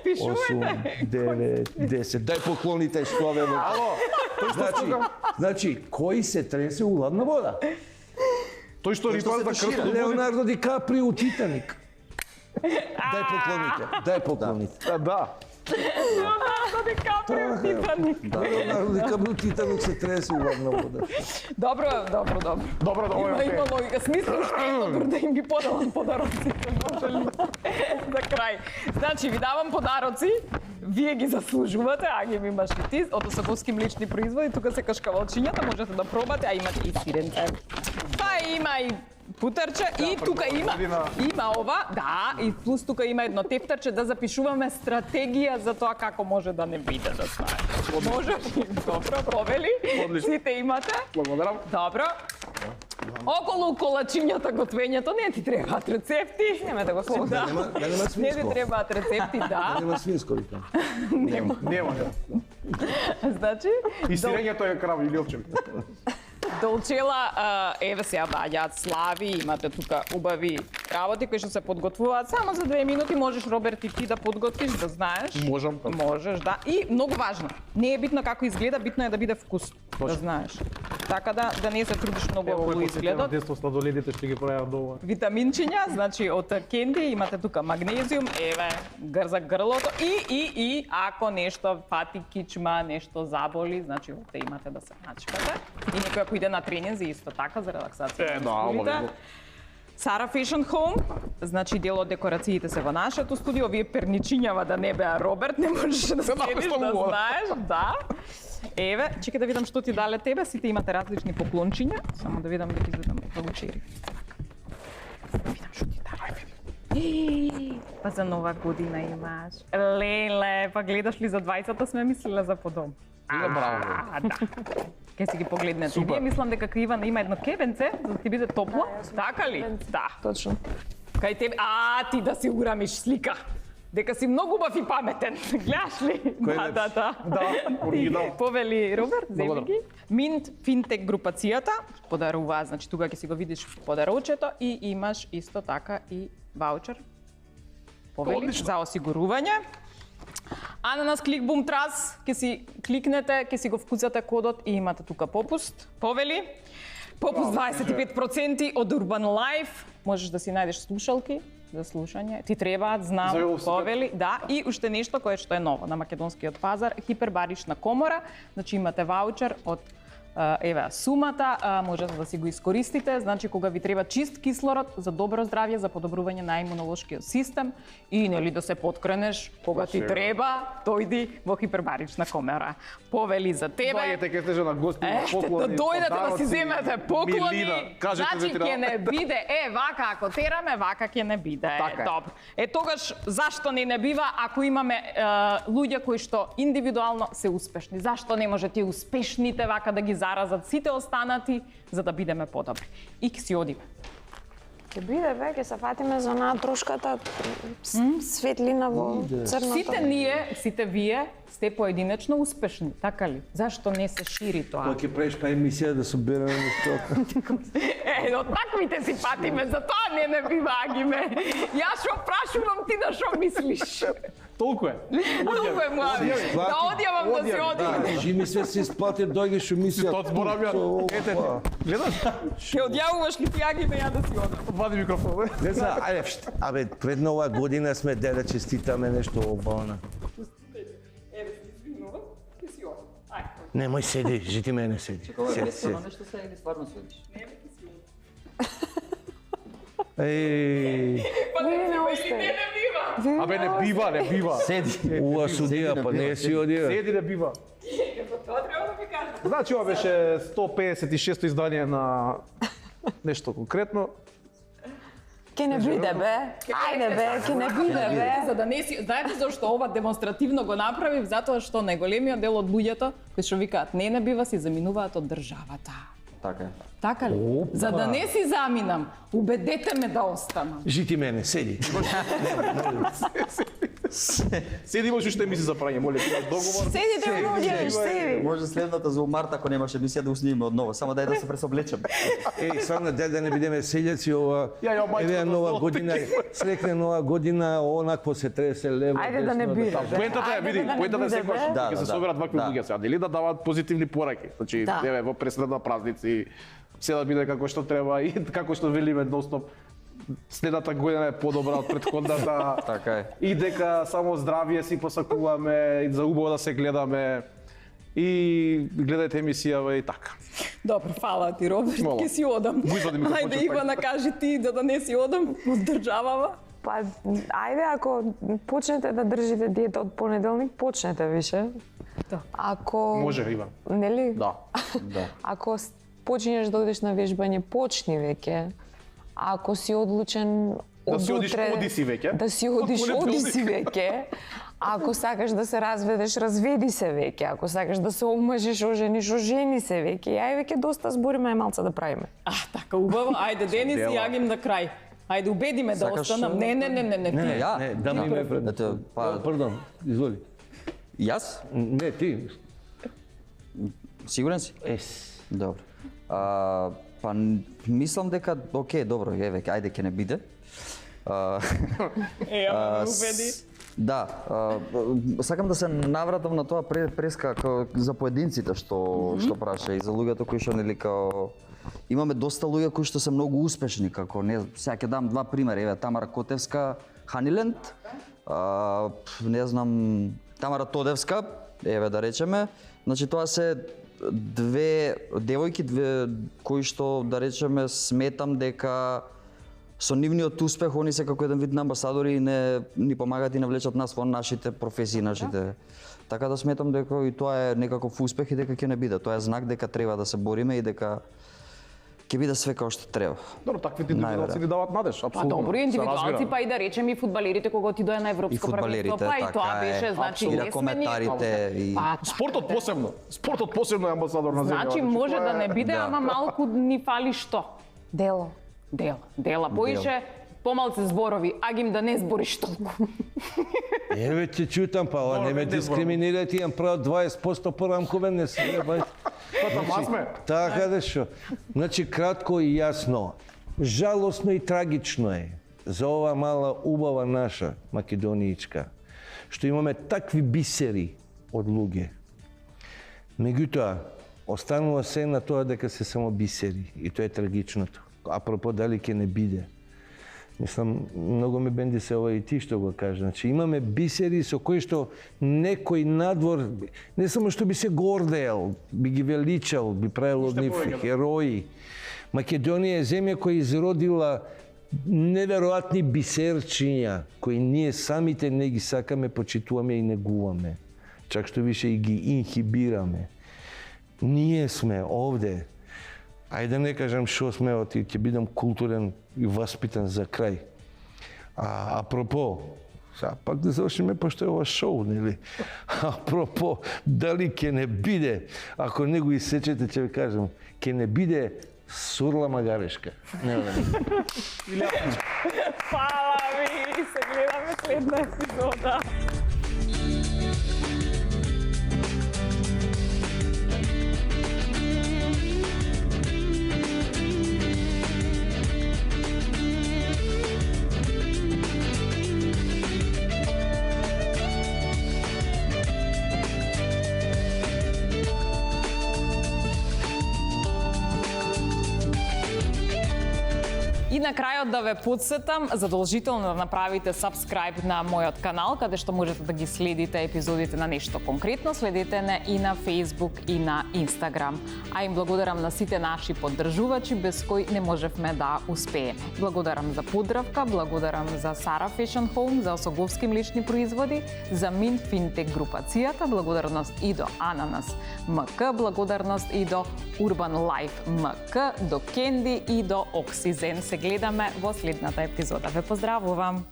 Speaker 5: 8, 9, 10. Дај поклоните што ве.
Speaker 3: Ало, тој што скока.
Speaker 5: Значи, кој се тресе у ладна вода?
Speaker 3: Тој што рипал да крстот води.
Speaker 5: Леонардо Ди Каприо у Титаник. Дај поклоните. Дај поклоните.
Speaker 3: Да.
Speaker 2: Леонардо Ди Каприо, Титаник.
Speaker 5: Леонардо Ди Каприо у Титаник се тресе у ладна вода.
Speaker 2: Добро, добро.
Speaker 3: Добро, да ова
Speaker 2: Има
Speaker 3: е.
Speaker 2: логика. Смислам што е добро да им ги поделам подароците, може ли? За крај. Значи, ви давам подароци, вие ги заслужувате, а ги имаш и ти, од Осаковски млечни производи, тука се кашкавалчињата, можете да пробате, а имате и сиренце. Па има и путарче и тука има ова, да, и плюс тука има едно тефтерче да запишуваме стратегија за тоа како може да не биде да стане. Може ли? Добро, повели.
Speaker 3: Одлично.
Speaker 2: Сите имате.
Speaker 3: Благодарам.
Speaker 2: Добро. Околу колачињата, готвењето, не ти требаат рецепти.
Speaker 4: Нема да го слушам.
Speaker 2: Да.
Speaker 5: Нема
Speaker 2: Не ти
Speaker 5: свинско.
Speaker 2: требаат рецепти, да.
Speaker 5: Нема свинско, викам.
Speaker 3: Нема.
Speaker 2: Значи,
Speaker 3: И сирењето е крава или овче.
Speaker 2: Долчела, еве сега баѓаат слави, имате тука убави работи кои што се подготвуваат. Само за 2 минути можеш, Роберт, и ти да подготвиш, да знаеш.
Speaker 3: Можам.
Speaker 2: Можеш, да. И многу важно, не е битно како изгледа, битно е да биде вкусно, да знаеш. Така да не се трудиш многу околу изгледот.
Speaker 3: Детство сладоледите што ги правеа до ова.
Speaker 2: Витаминчиња, значи од кенди имате тука магнезиум, еве, за грлото и ако нешто фати кичма, нешто заболи, значи овде имате да се начекате. И некој ако иде на тренинзи исто така за релаксација.
Speaker 3: Да, ама
Speaker 2: Сара Fashion Home, значи дел од декорациите се во нашето студио, овие перничињава да не беа Роберт, не можеше да седиш, да знаеш, да. Еве, чекај да видам што ти дале тебе, сите имате различни поклончиња, само да видам да ги изведам ваучери. Да видам што ти дале. Па за нова година имаш. Леле, па гледаш ли за 20-та сме мислеле за подом.
Speaker 3: Браво.
Speaker 2: Да. Ке си ги погледнете. И вие мислам дека кај Ивана има едно кебенце, за да ти биде топло. Така ли? Да.
Speaker 4: Точно.
Speaker 2: Кај тебе, ти да си урамиш слика. Дека си многу убав и паметен. Гледаш ли? Да.
Speaker 3: Да, оригинал.
Speaker 2: Повели Роберт, земи
Speaker 3: Благодарам.
Speaker 2: ги. Mint Fintech групацијата подарува, значи тука ќе си го видиш подарочето и имаш исто така и ваучер. Повели
Speaker 3: Одлично.
Speaker 2: за осигурување. А на нас клик бум трас, ќе си кликнете, ќе си го вкуцате кодот и имате тука попуст. Повели. Попуст 25% од Urban Life. Можеш да си најдеш слушалки за слушање. Ти требаат, знам,
Speaker 3: За велосипед.
Speaker 2: повели. Да, и уште нешто кое што е ново на македонскиот пазар, хипербарична комора. Значи имате ваучер од еве сумата, може да си го искористите. Значи кога ви треба чист кислород за добро здравје, за подобрување на имунолошкиот систем и нели да се поткренеш кога ти треба, дојди во хипербарична комера. Повели за тебе.
Speaker 3: Доаѓате ке стежа на гости, на поклони,
Speaker 2: да дојдете да
Speaker 3: подароци,
Speaker 2: си земете поклони.
Speaker 3: Милина, кажете
Speaker 2: Значи
Speaker 3: ветеринар.
Speaker 2: ќе не биде, вака ако тераме, вака ќе не биде.
Speaker 3: Така е.
Speaker 2: Добро. Тогаш зашто не бива ако имаме луѓе кои што индивидуално се успешни? Зашто не може тие успешните вака да ги заразат сите останати за да бидеме подобри? И ќе си одиме.
Speaker 4: Ќе биде бе, ќе се фатиме за онаа трошката светлина во црното.
Speaker 2: Сите вие сте поединечно успешни, така ли? Зашто не се шири тоа?
Speaker 5: Кога ќе правиш па емисија да собераме нешто.
Speaker 2: Од таквите си патиме, за тоа не бива агиме. Јас шо прашувам, ти да шо мислиш?
Speaker 3: Толку е.
Speaker 2: Толку е, млади. Да одјавам да си одиме.
Speaker 5: Кажи ми све се исплати, дојдеш емисија.
Speaker 3: Тоа зборавја. Ете, гледаш?
Speaker 2: Ќе одјавуваш ли ти агиме, ја да си одам?
Speaker 3: Вади микрофон.
Speaker 5: Не знам, ајде, абе, пред нова година сме да честитаме нешто обална.
Speaker 2: Еве си извинувам, ќе си одам. Ајде.
Speaker 5: Немој седи, жити мене седи. Седи.
Speaker 6: Нешто се или стварно седиш?
Speaker 5: Еј,
Speaker 2: Па
Speaker 4: не остај.
Speaker 2: не бива.
Speaker 3: Абе, не бива.
Speaker 6: Седи.
Speaker 5: уа судија, па не си одија.
Speaker 3: Седи не бива.
Speaker 2: Тоа треба да ми кажеш.
Speaker 3: Значи, ова беше 156-то издание на нешто конкретно.
Speaker 4: Ке не биде бе. Ајде бе, ке не биде бе.
Speaker 2: За да не си, знаете зашто ова демонстративно го направив? Затоа што најголемиот дел од луѓето кои што викаат не бива си заминуваат од државата.
Speaker 6: Така е.
Speaker 2: Така ли? За да не си заминам, убедете ме да останам.
Speaker 5: Жити мене, седи.
Speaker 3: Седи имаш уште емисија за прање, моля, договор.
Speaker 4: Седите луѓе, седи.
Speaker 6: Може следната за март ако немаше емисија да уснимиме одново, само дај да се пресоблечеме.
Speaker 5: Еј, сакам да не бидеме селјаци ова.
Speaker 3: Ја, мајка,
Speaker 5: Еве нова
Speaker 3: да
Speaker 5: година, срекне нова година, онакво се тресе лево.
Speaker 4: Ајде да не
Speaker 5: десно,
Speaker 4: биде.
Speaker 3: Поентата е, види, поентата е секогаш
Speaker 6: Да,
Speaker 3: ќе се
Speaker 6: да,
Speaker 3: соберат вакви
Speaker 6: да.
Speaker 3: луѓе сега, дали да даваат позитивни пораки. Значи,
Speaker 4: Да.
Speaker 3: еве во пресед на празници, се да биде како што треба и како што велиме ностоп. Следната година е подобра од претходната.
Speaker 6: Така е.
Speaker 3: И дека само здравје си посакуваме, и за убаво да се гледаме. И гледајте емисија и така.
Speaker 2: Добро, фала ти, Роберт,
Speaker 3: Мола.
Speaker 2: ќе си одам.
Speaker 3: Го извади микрофонче,
Speaker 2: Ајде, Ивана, кажи ти да не си одам од државава.
Speaker 4: Па, ајде, ако почнете да држите диета од понеделник, почнете више.
Speaker 2: Да.
Speaker 4: Ако...
Speaker 3: Може, Иван.
Speaker 4: Нели?
Speaker 3: Да.
Speaker 6: Да.
Speaker 4: Ако почнеш да одиш на вежбање, почни веќе. Ако си одлучен
Speaker 3: Да
Speaker 4: од
Speaker 3: си одиш,
Speaker 4: утре...
Speaker 3: оди си веќе.
Speaker 4: Да си
Speaker 3: Од
Speaker 4: одиш,
Speaker 3: понеделник.
Speaker 4: оди си веќе. Ако сакаш да се разведеш, разведи се веќе. Ако сакаш да се омажиш, ожениш, ожени се веќе. И ај веќе доста збориме, малце да правиме.
Speaker 2: Така, убаво. Ајде, Денис,
Speaker 3: дела.
Speaker 2: јагим на крај. Ајде, убеди ме да
Speaker 6: Сакаш
Speaker 2: останам. Не, ти.
Speaker 6: Ја?
Speaker 5: Не, да ми ме пред.
Speaker 6: Ето, па,
Speaker 5: Пардон, изволи.
Speaker 6: јас?
Speaker 5: Не, ти.
Speaker 6: Сигурен си?
Speaker 5: Ес.
Speaker 6: Добро. Па мислам дека окей, добро, еве, ајде ќе не биде.
Speaker 2: Ама ме убеди.
Speaker 6: Да, сакам да се навратам на тоа преска за поединците што праша и за луѓето кои што нели као имаме доста луѓе кои што се многу успешни, како не сега ќе дам два примери, еве Тамара Котевска, Ханиленд, не знам Тамара Тодевска, еве да речеме, значи тоа се две девојки кои што да речеме сметам дека со нивниот успех они се како еден вид на амбасадори и ни помагаат и навлечат нас во нашите професии, нашите. Така да сметам дека и тоа е некаков успех и дека ќе не биде. Тоа е знак дека треба да се бориме и дека ќе биде све како што треба.
Speaker 3: Добро, таквите индивидуалци ни даваат надеж,
Speaker 2: Па
Speaker 3: апсолутно.
Speaker 2: добро,
Speaker 3: се
Speaker 2: индивидуалци,
Speaker 3: разбира.
Speaker 2: па и да речем и фудбалерите кога отидоа на
Speaker 6: И
Speaker 2: европско
Speaker 6: фудбалерите,
Speaker 2: првенство, па и тоа
Speaker 6: така
Speaker 2: беше,
Speaker 6: е.
Speaker 2: значи
Speaker 6: И
Speaker 2: не
Speaker 6: на
Speaker 2: сме ни-
Speaker 6: коментарите и
Speaker 2: Па,
Speaker 3: Спортот посебно. Спортот посебно е амбасадор на земја.
Speaker 2: значи може
Speaker 3: тоа
Speaker 2: да
Speaker 3: е-
Speaker 2: не биде,
Speaker 6: Да.
Speaker 2: ама малку ни фали што?
Speaker 4: Дело.
Speaker 2: Дела. Поише, помалце зборови, агим да не збориш толку.
Speaker 5: Еве те чутам, па ова не ме
Speaker 3: не зборам.
Speaker 5: дискриминирате, имам право 20% порамкове, не се ебај.
Speaker 3: Па тама сме.
Speaker 5: Така да шо. Значи кратко и јасно. Жалосно и трагично е за ова мала убава наша Македонијичка, што имаме такви бисери од луѓе. Меѓутоа, останува се на тоа дека се само бисери и тоа е трагичното. Апропо дали ќе не биде. Мислам, многу ме бенди се ова и ти што го кажа. Значи, имаме бисери со кои што некој надвор, не само што би се гордеел, би ги величал, би правил од нив херои. Македонија е земја која изродила неверојатни бисерчиња, кои ние самите не ги сакаме, почитуваме и негуваме. Чак што више и ги инхибираме. Ние сме овде. Ајде да не кажам што сме, ќе бидам културен и васпитан за крај. Апропо, пак да завршиме, пошто е ова шоу, нели? Апропо, дали ќе не биде, ако не го исечете, ќе ви кажам, ќе не биде сурла магарешка.
Speaker 2: Фала ви, се гледаме следна епизода. И на крајот да ве подсетам задолжително да направите subscribe на мојот канал, каде што можете да ги следите епизодите на Нешто конкретно. Следете не и на Facebook и на Instagram. А им благодарам на сите наши поддржувачи без кои не можевме да успееме. Благодарам за поддрвка, благодарам за Sara Fashion Home, за Осоговски млечни производи, за Mint Fintech групацијата, благодарност и до Ананас МК, благодарност и до Urban Life МК, до Candy и до Oxyzen. Се гледаме во следната епизода. Ве поздравувам!